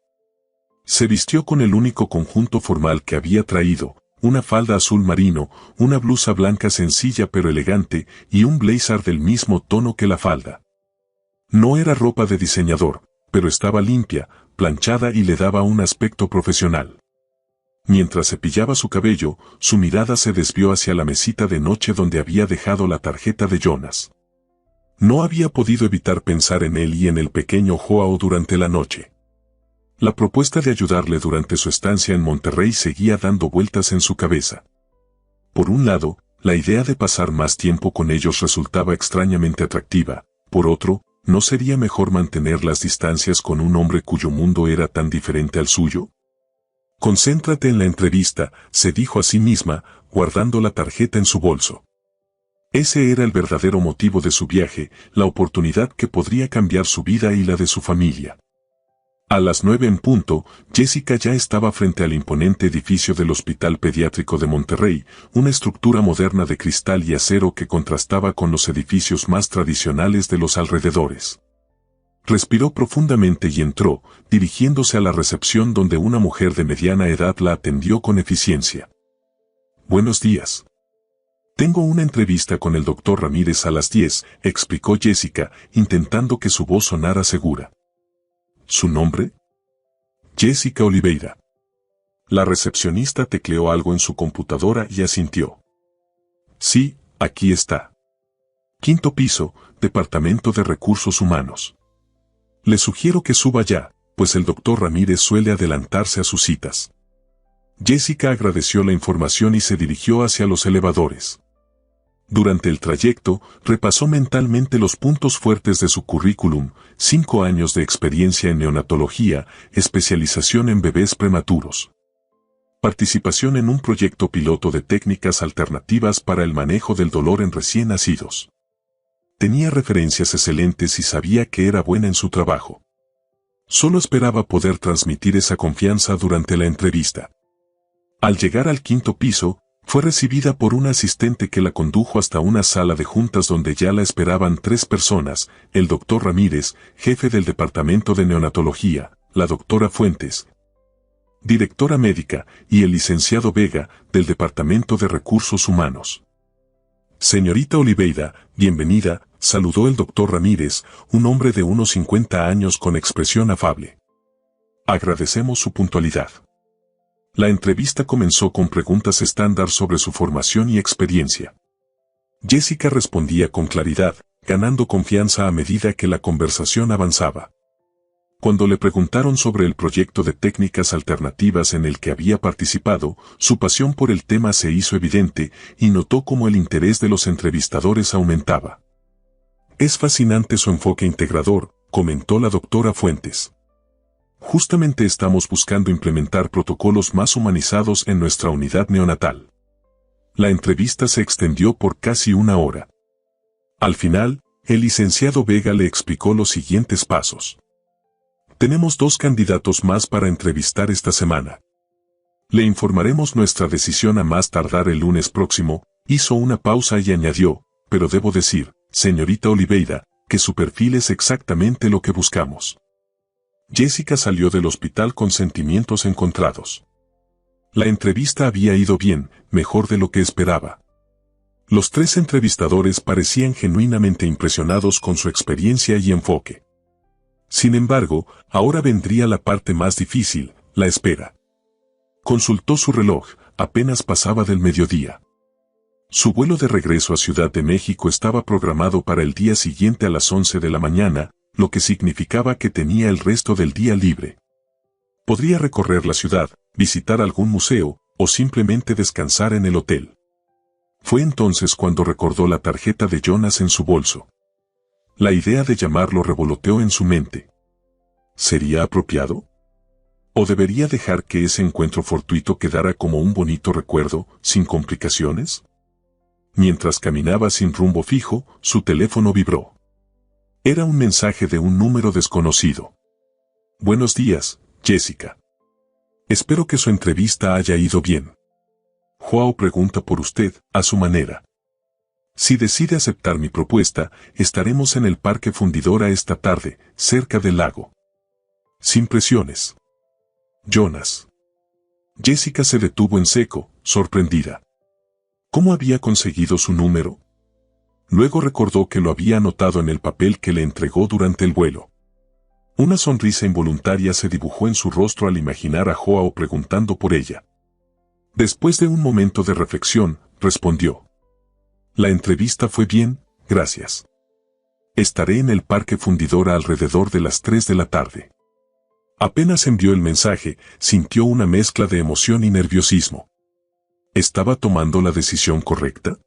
Se vistió con el único conjunto formal que había traído, una falda azul marino, una blusa blanca sencilla pero elegante y un blazer del mismo tono que la falda. No era ropa de diseñador, pero estaba limpia, planchada y le daba un aspecto profesional. Mientras cepillaba su cabello, su mirada se desvió hacia la mesita de noche donde había dejado la tarjeta de Jonas. No había podido evitar pensar en él y en el pequeño Joao durante la noche. La propuesta de ayudarle durante su estancia en Monterrey seguía dando vueltas en su cabeza. Por un lado, la idea de pasar más tiempo con ellos resultaba extrañamente atractiva, por otro, ¿no sería mejor mantener las distancias con un hombre cuyo mundo era tan diferente al suyo? «Concéntrate en la entrevista», se dijo a sí misma, guardando la tarjeta en su bolso. Ese era el verdadero motivo de su viaje, la oportunidad que podría cambiar su vida y la de su familia. A las 9 en punto, Jessica ya estaba frente al imponente edificio del Hospital Pediátrico de Monterrey, una estructura moderna de cristal y acero que contrastaba con los edificios más tradicionales de los alrededores. Respiró profundamente y entró, dirigiéndose a la recepción donde una mujer de mediana edad la atendió con eficiencia. «Buenos días. Tengo una entrevista con el doctor Ramírez a las 10», explicó Jessica, intentando que su voz sonara segura. «¿Su nombre?» «Jessica Oliveira». La recepcionista tecleó algo en su computadora y asintió. «Sí, aquí está. 5º piso, Departamento de Recursos Humanos. Le sugiero que suba ya, pues el doctor Ramírez suele adelantarse a sus citas». Jessica agradeció la información y se dirigió hacia los elevadores. Durante el trayecto, repasó mentalmente los puntos fuertes de su currículum: 5 años de experiencia en neonatología, especialización en bebés prematuros. Participación en un proyecto piloto de técnicas alternativas para el manejo del dolor en recién nacidos. Tenía referencias excelentes y sabía que era buena en su trabajo. Solo esperaba poder transmitir esa confianza durante la entrevista. Al llegar al 5º piso, fue recibida por un asistente que la condujo hasta una sala de juntas donde ya la esperaban 3 personas, el doctor Ramírez, jefe del departamento de neonatología, la doctora Fuentes, directora médica, y el licenciado Vega, del departamento de recursos humanos. «Señorita Oliveira, bienvenida», saludó el doctor Ramírez, un hombre de unos 50 años con expresión afable. «Agradecemos su puntualidad». La entrevista comenzó con preguntas estándar sobre su formación y experiencia. Jessica respondía con claridad, ganando confianza a medida que la conversación avanzaba. Cuando le preguntaron sobre el proyecto de técnicas alternativas en el que había participado, su pasión por el tema se hizo evidente y notó cómo el interés de los entrevistadores aumentaba. «Es fascinante su enfoque integrador», comentó la doctora Fuentes. «Justamente estamos buscando implementar protocolos más humanizados en nuestra unidad neonatal». La entrevista se extendió por casi 1 hora. Al final, el licenciado Vega le explicó los siguientes pasos. Tenemos 2 candidatos más para entrevistar esta semana. Le informaremos nuestra decisión a más tardar el lunes próximo. Hizo una pausa y añadió, pero debo decir, señorita Oliveira, que su perfil es exactamente lo que buscamos. Jessica salió del hospital con sentimientos encontrados. La entrevista había ido bien, mejor de lo que esperaba. Los 3 entrevistadores parecían genuinamente impresionados con su experiencia y enfoque. Sin embargo, ahora vendría la parte más difícil, la espera. Consultó su reloj, apenas pasaba del mediodía. Su vuelo de regreso a Ciudad de México estaba programado para el día siguiente a las 11 de la mañana, lo que significaba que tenía el resto del día libre. Podría recorrer la ciudad, visitar algún museo, o simplemente descansar en el hotel. Fue entonces cuando recordó la tarjeta de Jonas en su bolso. La idea de llamarlo revoloteó en su mente. ¿Sería apropiado? ¿O debería dejar que ese encuentro fortuito quedara como un bonito recuerdo, sin complicaciones? Mientras caminaba sin rumbo fijo, su teléfono vibró. Era un mensaje de un número desconocido. Buenos días, Jessica. Espero que su entrevista haya ido bien. Joao pregunta por usted, a su manera. Si decide aceptar mi propuesta, estaremos en el Parque Fundidora esta tarde, cerca del lago. Sin presiones. Jonas. Jessica se detuvo en seco, sorprendida. ¿Cómo había conseguido su número? Luego recordó que lo había anotado en el papel que le entregó durante el vuelo. Una sonrisa involuntaria se dibujó en su rostro al imaginar a Joao preguntando por ella. Después de un momento de reflexión, respondió. La entrevista fue bien, gracias. Estaré en el Parque Fundidora alrededor de las 3 de la tarde. Apenas envió el mensaje, sintió una mezcla de emoción y nerviosismo. ¿Estaba tomando la decisión correcta?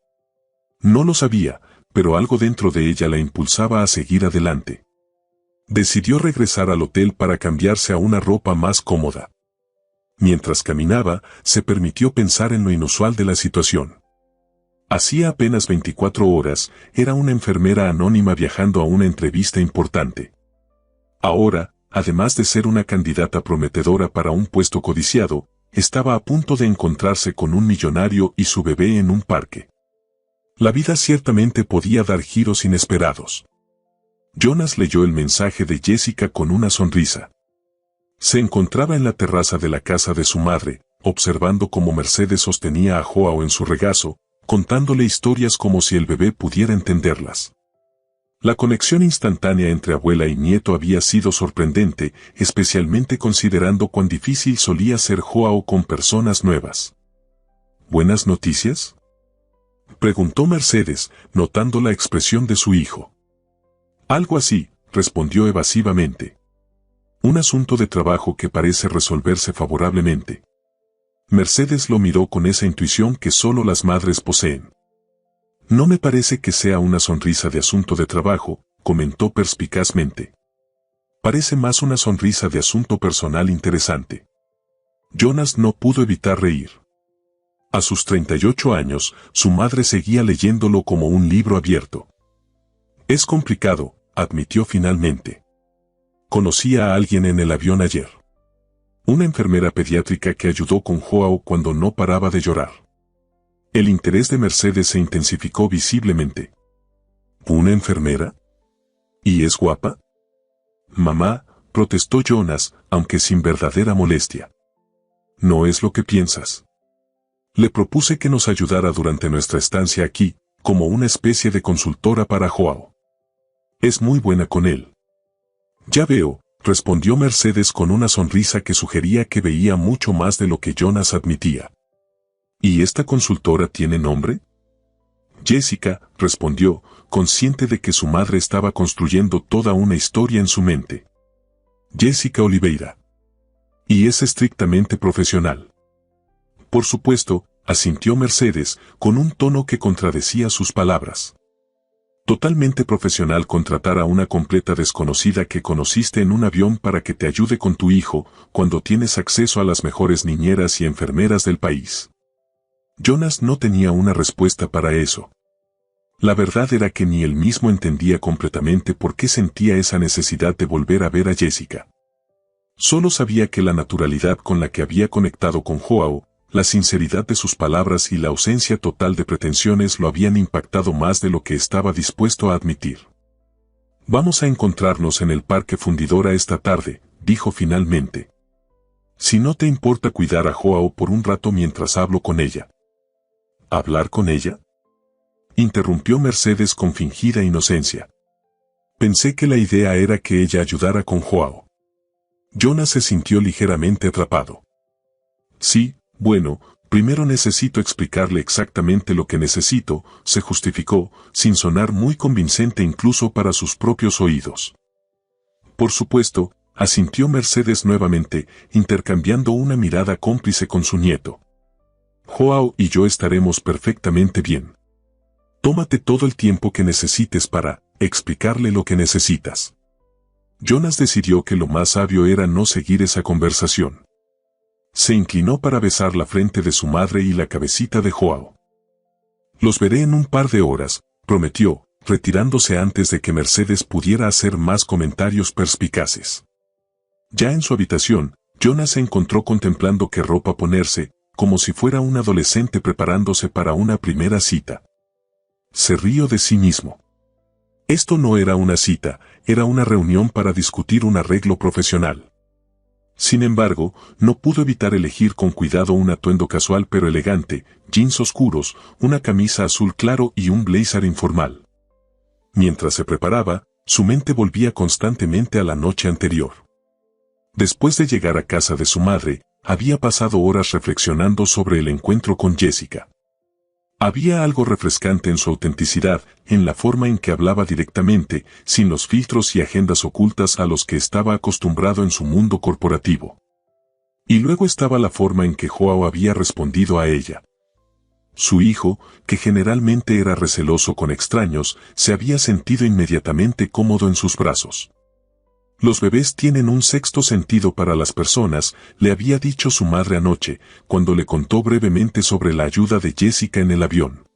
No lo sabía, pero algo dentro de ella la impulsaba a seguir adelante. Decidió regresar al hotel para cambiarse a una ropa más cómoda. Mientras caminaba, se permitió pensar en lo inusual de la situación. Hacía apenas 24 horas, era una enfermera anónima viajando a una entrevista importante. Ahora, además de ser una candidata prometedora para un puesto codiciado, estaba a punto de encontrarse con un millonario y su bebé en un parque. La vida ciertamente podía dar giros inesperados. Jonas leyó el mensaje de Jessica con una sonrisa. Se encontraba en la terraza de la casa de su madre, observando cómo Mercedes sostenía a Joao en su regazo, contándole historias como si el bebé pudiera entenderlas. La conexión instantánea entre abuela y nieto había sido sorprendente, especialmente considerando cuán difícil solía ser Joao con personas nuevas. ¿Buenas noticias?, preguntó Mercedes, notando la expresión de su hijo. Algo así, respondió evasivamente. Un asunto de trabajo que parece resolverse favorablemente. Mercedes lo miró con esa intuición que solo las madres poseen. No me parece que sea una sonrisa de asunto de trabajo, comentó perspicazmente. Parece más una sonrisa de asunto personal interesante. Jonas no pudo evitar reír. A sus 38 años, su madre seguía leyéndolo como un libro abierto. Es complicado, admitió finalmente. Conocí a alguien en el avión ayer. Una enfermera pediátrica que ayudó con Joao cuando no paraba de llorar. El interés de Mercedes se intensificó visiblemente. ¿Una enfermera? ¿Y es guapa? Mamá, protestó Jonas, aunque sin verdadera molestia. No es lo que piensas. Le propuse que nos ayudara durante nuestra estancia aquí, como una especie de consultora para Joao. Es muy buena con él. Ya veo, respondió Mercedes con una sonrisa que sugería que veía mucho más de lo que Jonas admitía. ¿Y esta consultora tiene nombre? Jessica, respondió, consciente de que su madre estaba construyendo toda una historia en su mente. Jessica Oliveira. Y es estrictamente profesional. Por supuesto, asintió Mercedes, con un tono que contradecía sus palabras. Totalmente profesional contratar a una completa desconocida que conociste en un avión para que te ayude con tu hijo, cuando tienes acceso a las mejores niñeras y enfermeras del país. Jonas no tenía una respuesta para eso. La verdad era que ni él mismo entendía completamente por qué sentía esa necesidad de volver a ver a Jessica. Solo sabía que la naturalidad con la que había conectado con Joao, la sinceridad de sus palabras y la ausencia total de pretensiones lo habían impactado más de lo que estaba dispuesto a admitir. «Vamos a encontrarnos en el Parque Fundidora esta tarde», dijo finalmente. «Si no te importa cuidar a Joao por un rato mientras hablo con ella». «¿Hablar con ella?», interrumpió Mercedes con fingida inocencia. «Pensé que la idea era que ella ayudara con Joao». Jonas se sintió ligeramente atrapado. «Sí, bueno, primero necesito explicarle exactamente lo que necesito», se justificó, sin sonar muy convincente incluso para sus propios oídos. «Por supuesto», asintió Mercedes nuevamente, intercambiando una mirada cómplice con su nieto. «Joao y yo estaremos perfectamente bien. Tómate todo el tiempo que necesites para explicarle lo que necesitas». Jonas decidió que lo más sabio era no seguir esa conversación. Se inclinó para besar la frente de su madre y la cabecita de Joao. «Los veré en un par de horas», prometió, retirándose antes de que Mercedes pudiera hacer más comentarios perspicaces. Ya en su habitación, Jonas se encontró contemplando qué ropa ponerse, como si fuera un adolescente preparándose para una primera cita. Se rió de sí mismo. Esto no era una cita, era una reunión para discutir un arreglo profesional. Sin embargo, no pudo evitar elegir con cuidado un atuendo casual pero elegante, jeans oscuros, una camisa azul claro y un blazer informal. Mientras se preparaba, su mente volvía constantemente a la noche anterior. Después de llegar a casa de su madre, había pasado horas reflexionando sobre el encuentro con Jessica. Había algo refrescante en su autenticidad, en la forma en que hablaba directamente, sin los filtros y agendas ocultas a los que estaba acostumbrado en su mundo corporativo. Y luego estaba la forma en que Joao había respondido a ella. Su hijo, que generalmente era receloso con extraños, se había sentido inmediatamente cómodo en sus brazos. «Los bebés tienen un sexto sentido para las personas», le había dicho su madre anoche, cuando le contó brevemente sobre la ayuda de Jessica en el avión.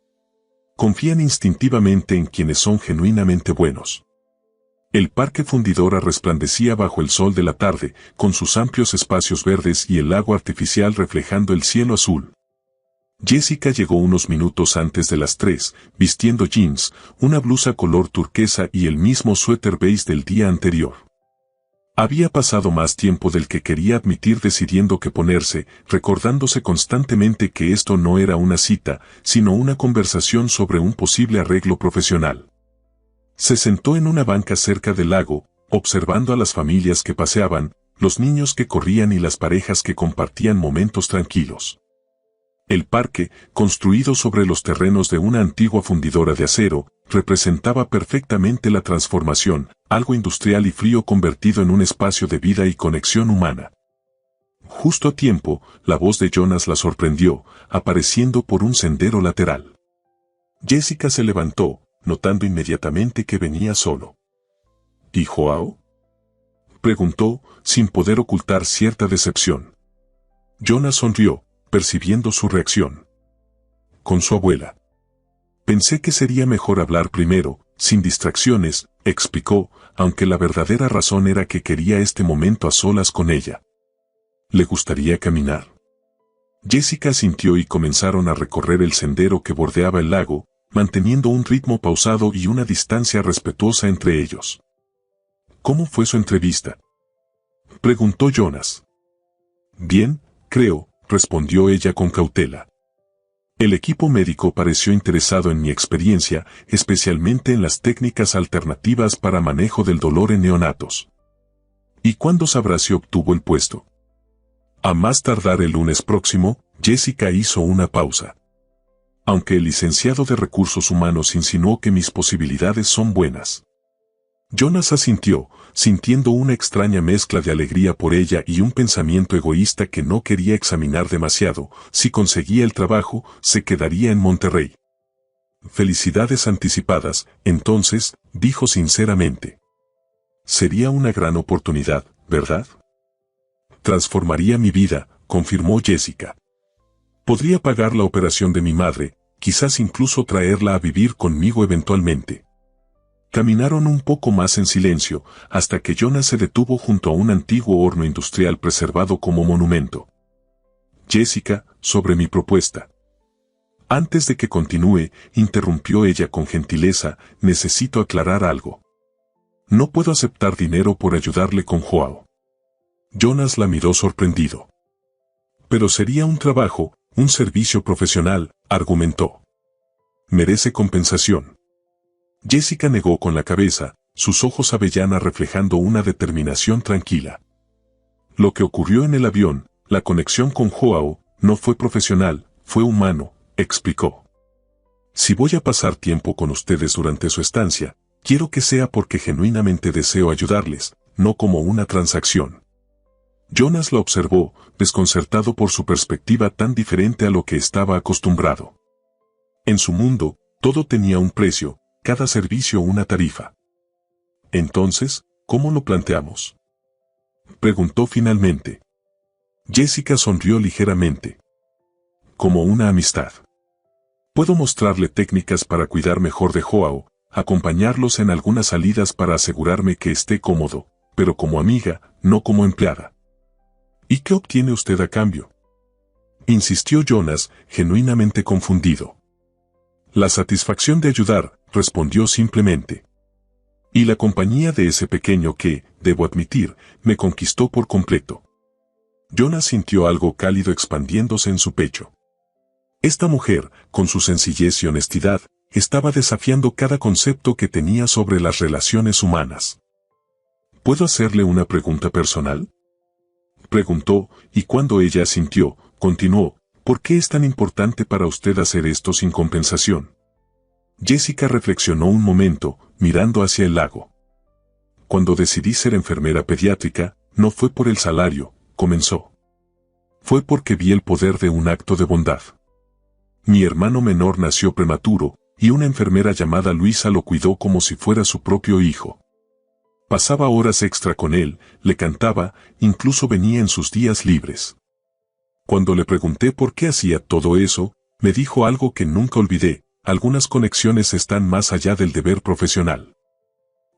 «Confían instintivamente en quienes son genuinamente buenos». El Parque Fundidora resplandecía bajo el sol de la tarde, con sus amplios espacios verdes y el lago artificial reflejando el cielo azul. Jessica llegó unos minutos antes de las 3, vistiendo jeans, una blusa color turquesa y el mismo suéter beige del día anterior. Había pasado más tiempo del que quería admitir decidiendo qué ponerse, recordándose constantemente que esto no era una cita, sino una conversación sobre un posible arreglo profesional. Se sentó en una banca cerca del lago, observando a las familias que paseaban, los niños que corrían y las parejas que compartían momentos tranquilos. El parque, construido sobre los terrenos de una antigua fundidora de acero, representaba perfectamente la transformación, algo industrial y frío convertido en un espacio de vida y conexión humana. Justo a tiempo, la voz de Jonas la sorprendió, apareciendo por un sendero lateral. Jessica se levantó, notando inmediatamente que venía solo. ¿Y Joao?, preguntó, sin poder ocultar cierta decepción. Jonas sonrió, percibiendo su reacción. «Con su abuela». «Pensé que sería mejor hablar primero, sin distracciones», explicó, aunque la verdadera razón era que quería este momento a solas con ella. «¿Le gustaría caminar?». Jessica asintió y comenzaron a recorrer el sendero que bordeaba el lago, manteniendo un ritmo pausado y una distancia respetuosa entre ellos. «¿Cómo fue su entrevista?», preguntó Jonas. «Bien, creo», respondió ella con cautela. «El equipo médico pareció interesado en mi experiencia, especialmente en las técnicas alternativas para manejo del dolor en neonatos». «¿Y cuándo sabrá si obtuvo el puesto?». «A más tardar el lunes próximo», Jessica hizo una pausa. «Aunque el licenciado de Recursos Humanos insinuó que mis posibilidades son buenas». Jonas asintió, sintiendo una extraña mezcla de alegría por ella y un pensamiento egoísta que no quería examinar demasiado. Si conseguía el trabajo, se quedaría en Monterrey. «Felicidades anticipadas», entonces, dijo sinceramente. «Sería una gran oportunidad, ¿verdad?». «Transformaría mi vida», confirmó Jessica. «Podría pagar la operación de mi madre, quizás incluso traerla a vivir conmigo eventualmente». Caminaron un poco más en silencio, hasta que Jonas se detuvo junto a un antiguo horno industrial preservado como monumento. Jessica, sobre mi propuesta. Antes de que continúe, interrumpió ella con gentileza, necesito aclarar algo. No puedo aceptar dinero por ayudarle con Joao. Jonas la miró sorprendido. Pero sería un trabajo, un servicio profesional, argumentó. Merece compensación. Jessica negó con la cabeza, sus ojos avellana reflejando una determinación tranquila. Lo que ocurrió en el avión, la conexión con Joao, no fue profesional, fue humano, explicó. Si voy a pasar tiempo con ustedes durante su estancia, quiero que sea porque genuinamente deseo ayudarles, no como una transacción. Jonas la observó, desconcertado por su perspectiva tan diferente a lo que estaba acostumbrado. En su mundo, todo tenía un precio, cada servicio una tarifa. Entonces, ¿cómo lo planteamos?, preguntó finalmente. Jessica sonrió ligeramente. Como una amistad. Puedo mostrarle técnicas para cuidar mejor de Joao, acompañarlos en algunas salidas para asegurarme que esté cómodo, pero como amiga, no como empleada. ¿Y qué obtiene usted a cambio?, insistió Jonas, genuinamente confundido. La satisfacción de ayudar, respondió simplemente. Y la compañía de ese pequeño que, debo admitir, me conquistó por completo. Jonas sintió algo cálido expandiéndose en su pecho. Esta mujer, con su sencillez y honestidad, estaba desafiando cada concepto que tenía sobre las relaciones humanas. ¿Puedo hacerle una pregunta personal?, preguntó, y cuando ella asintió, continuó, ¿por qué es tan importante para usted hacer esto sin compensación? Jessica reflexionó un momento, mirando hacia el lago. Cuando decidí ser enfermera pediátrica, no fue por el salario, comenzó. Fue porque vi el poder de un acto de bondad. Mi hermano menor nació prematuro, y una enfermera llamada Luisa lo cuidó como si fuera su propio hijo. Pasaba horas extra con él, le cantaba, incluso venía en sus días libres. Cuando le pregunté por qué hacía todo eso, me dijo algo que nunca olvidé: algunas conexiones están más allá del deber profesional.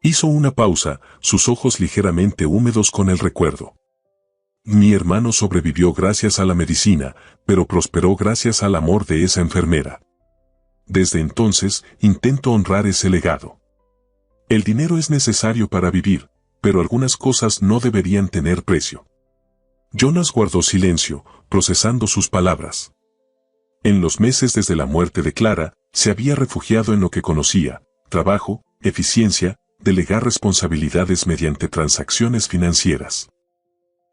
Hizo una pausa, sus ojos ligeramente húmedos con el recuerdo. Mi hermano sobrevivió gracias a la medicina, pero prosperó gracias al amor de esa enfermera. Desde entonces, intento honrar ese legado. El dinero es necesario para vivir, pero algunas cosas no deberían tener precio. Jonas guardó silencio, procesando sus palabras. En los meses desde la muerte de Clara, se había refugiado en lo que conocía: trabajo, eficiencia, delegar responsabilidades mediante transacciones financieras.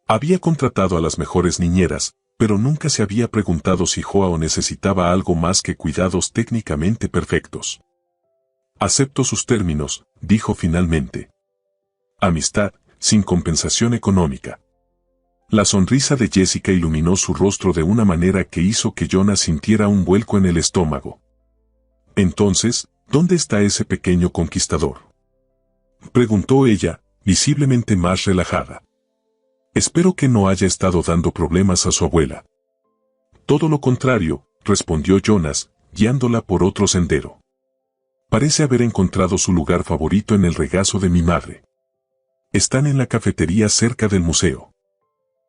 Había contratado a las mejores niñeras, pero nunca se había preguntado si Joao necesitaba algo más que cuidados técnicamente perfectos. Acepto sus términos, dijo finalmente. Amistad, sin compensación económica. La sonrisa de Jessica iluminó su rostro de una manera que hizo que Jonas sintiera un vuelco en el estómago. Entonces, ¿dónde está ese pequeño conquistador?, preguntó ella, visiblemente más relajada. Espero que no haya estado dando problemas a su abuela. Todo lo contrario, respondió Jonas, guiándola por otro sendero. Parece haber encontrado su lugar favorito en el regazo de mi madre. Están en la cafetería cerca del museo.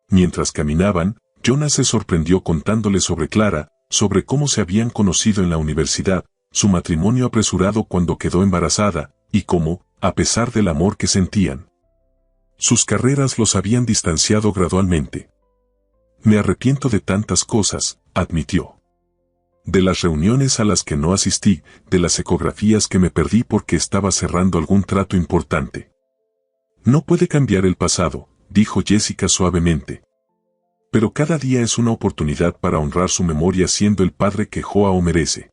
Mientras caminaban, Jonas se sorprendió contándole sobre Clara, sobre cómo se habían conocido en la universidad, su matrimonio apresurado cuando quedó embarazada, y cómo, a pesar del amor que sentían, sus carreras los habían distanciado gradualmente. Me arrepiento de tantas cosas, admitió. De las reuniones a las que no asistí, de las ecografías que me perdí porque estaba cerrando algún trato importante. No puede cambiar el pasado, dijo Jessica suavemente. Pero cada día es una oportunidad para honrar su memoria siendo el padre que Joao merece.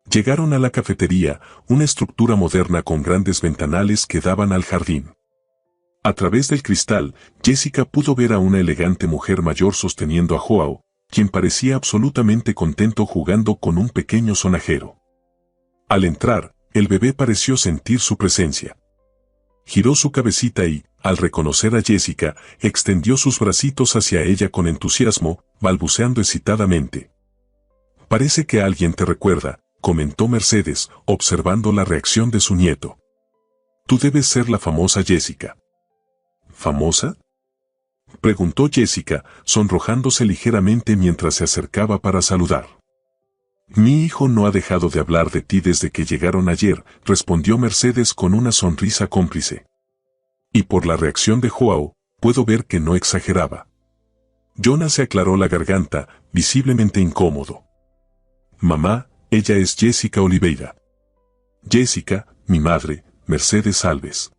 Llegaron a la cafetería, una estructura moderna con grandes ventanales que daban al jardín. A través del cristal, Jessica pudo ver a una elegante mujer mayor sosteniendo a Joao, quien parecía absolutamente contento jugando con un pequeño sonajero. Al entrar, el bebé pareció sentir su presencia. Giró su cabecita y, al reconocer a Jessica, extendió sus bracitos hacia ella con entusiasmo, balbuceando excitadamente. Parece que alguien te recuerda, comentó Mercedes, observando la reacción de su nieto. Tú debes ser la famosa Jessica. ¿Famosa?, preguntó Jessica, sonrojándose ligeramente mientras se acercaba para saludar. Mi hijo no ha dejado de hablar de ti desde que llegaron ayer, respondió Mercedes con una sonrisa cómplice. Y por la reacción de Joao, puedo ver que no exageraba. Jonas se aclaró la garganta, visiblemente incómodo. Mamá, ella es Jessica Oliveira. Jessica, mi madre, Mercedes Alves.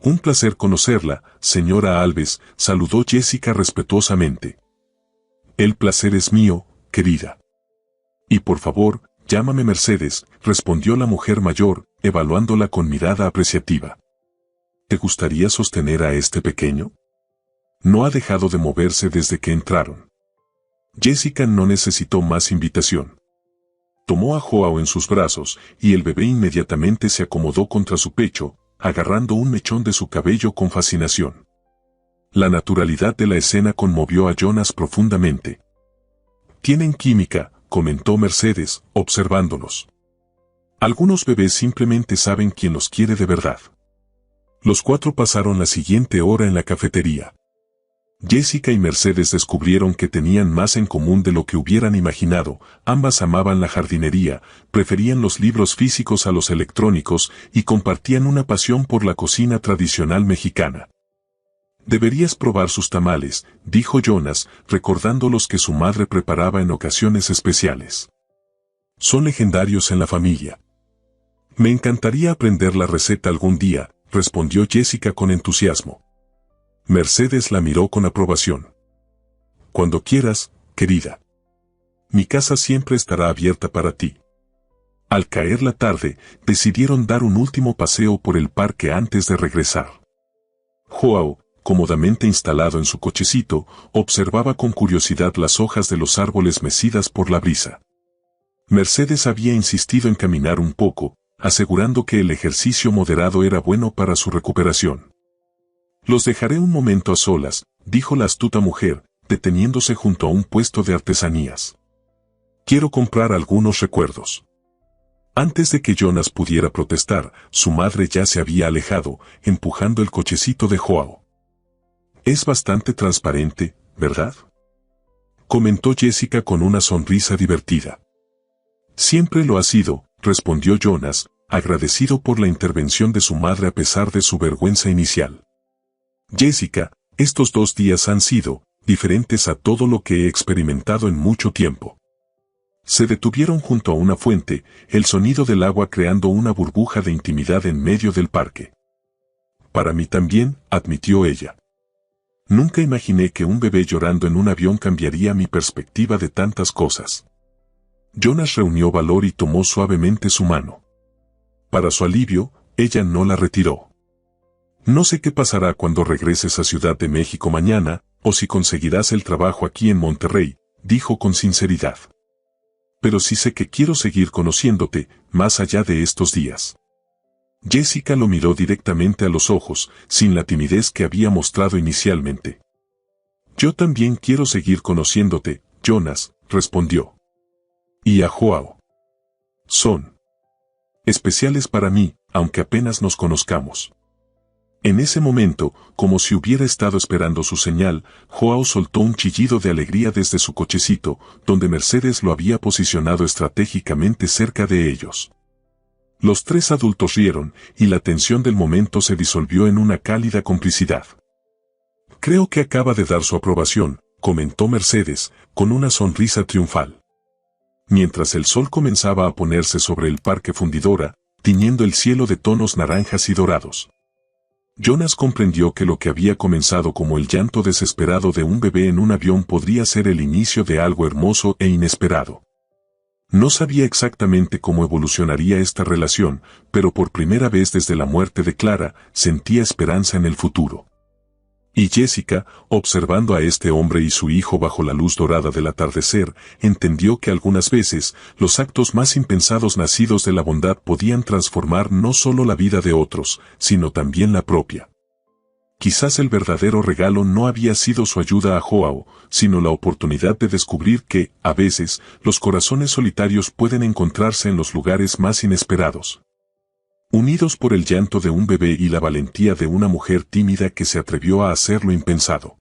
Un placer conocerla, señora Alves, saludó Jessica respetuosamente. El placer es mío, querida. Y por favor, llámame Mercedes, respondió la mujer mayor, evaluándola con mirada apreciativa. ¿Te gustaría sostener a este pequeño? No ha dejado de moverse desde que entraron. Jessica no necesitó más invitación. Tomó a Joao en sus brazos, y el bebé inmediatamente se acomodó contra su pecho, agarrando un mechón de su cabello con fascinación. La naturalidad de la escena conmovió a Jonas profundamente. Tienen química, comentó Mercedes, observándolos. Algunos bebés simplemente saben quién los quiere de verdad. Los cuatro pasaron la siguiente hora en la cafetería. Jessica y Mercedes descubrieron que tenían más en común de lo que hubieran imaginado. Ambas amaban la jardinería, preferían los libros físicos a los electrónicos y compartían una pasión por la cocina tradicional mexicana. Deberías probar sus tamales, dijo Jonas, recordando los que su madre preparaba en ocasiones especiales. Son legendarios en la familia. Me encantaría aprender la receta algún día, respondió Jessica con entusiasmo. Mercedes la miró con aprobación. Cuando quieras, querida. Mi casa siempre estará abierta para ti. Al caer la tarde, decidieron dar un último paseo por el parque antes de regresar. Joao, cómodamente instalado en su cochecito, observaba con curiosidad las hojas de los árboles mecidas por la brisa. Mercedes había insistido en caminar un poco, asegurando que el ejercicio moderado era bueno para su recuperación. Los dejaré un momento a solas, dijo la astuta mujer, deteniéndose junto a un puesto de artesanías. Quiero comprar algunos recuerdos. Antes de que Jonas pudiera protestar, su madre ya se había alejado, empujando el cochecito de Joao. Es bastante transparente, ¿verdad?, comentó Jessica con una sonrisa divertida. Siempre lo ha sido, respondió Jonas, agradecido por la intervención de su madre a pesar de su vergüenza inicial. Jessica, estos 2 días han sido diferentes a todo lo que he experimentado en mucho tiempo. Se detuvieron junto a una fuente, el sonido del agua creando una burbuja de intimidad en medio del parque. Para mí también, admitió ella. Nunca imaginé que un bebé llorando en un avión cambiaría mi perspectiva de tantas cosas. Jonas reunió valor y tomó suavemente su mano. Para su alivio, ella no la retiró. No sé qué pasará cuando regreses a Ciudad de México mañana, o si conseguirás el trabajo aquí en Monterrey, dijo con sinceridad. Pero sí sé que quiero seguir conociéndote, más allá de estos días. Jessica lo miró directamente a los ojos, sin la timidez que había mostrado inicialmente. Yo también quiero seguir conociéndote, Jonas, respondió. Y a Joao. Son especiales para mí, aunque apenas nos conozcamos. En ese momento, como si hubiera estado esperando su señal, Joao soltó un chillido de alegría desde su cochecito, donde Mercedes lo había posicionado estratégicamente cerca de ellos. Los 3 adultos rieron, y la tensión del momento se disolvió en una cálida complicidad. Creo que acaba de dar su aprobación, comentó Mercedes, con una sonrisa triunfal. Mientras el sol comenzaba a ponerse sobre el parque fundidora, tiñendo el cielo de tonos naranjas y dorados. Jonas comprendió que lo que había comenzado como el llanto desesperado de un bebé en un avión podría ser el inicio de algo hermoso e inesperado. No sabía exactamente cómo evolucionaría esta relación, pero por primera vez desde la muerte de Clara, sentía esperanza en el futuro. Y Jessica, observando a este hombre y su hijo bajo la luz dorada del atardecer, entendió que algunas veces, los actos más impensados nacidos de la bondad podían transformar no solo la vida de otros, sino también la propia. Quizás el verdadero regalo no había sido su ayuda a Joao, sino la oportunidad de descubrir que, a veces, los corazones solitarios pueden encontrarse en los lugares más inesperados. unidos por el llanto de un bebé y la valentía de una mujer tímida que se atrevió a hacer lo impensado.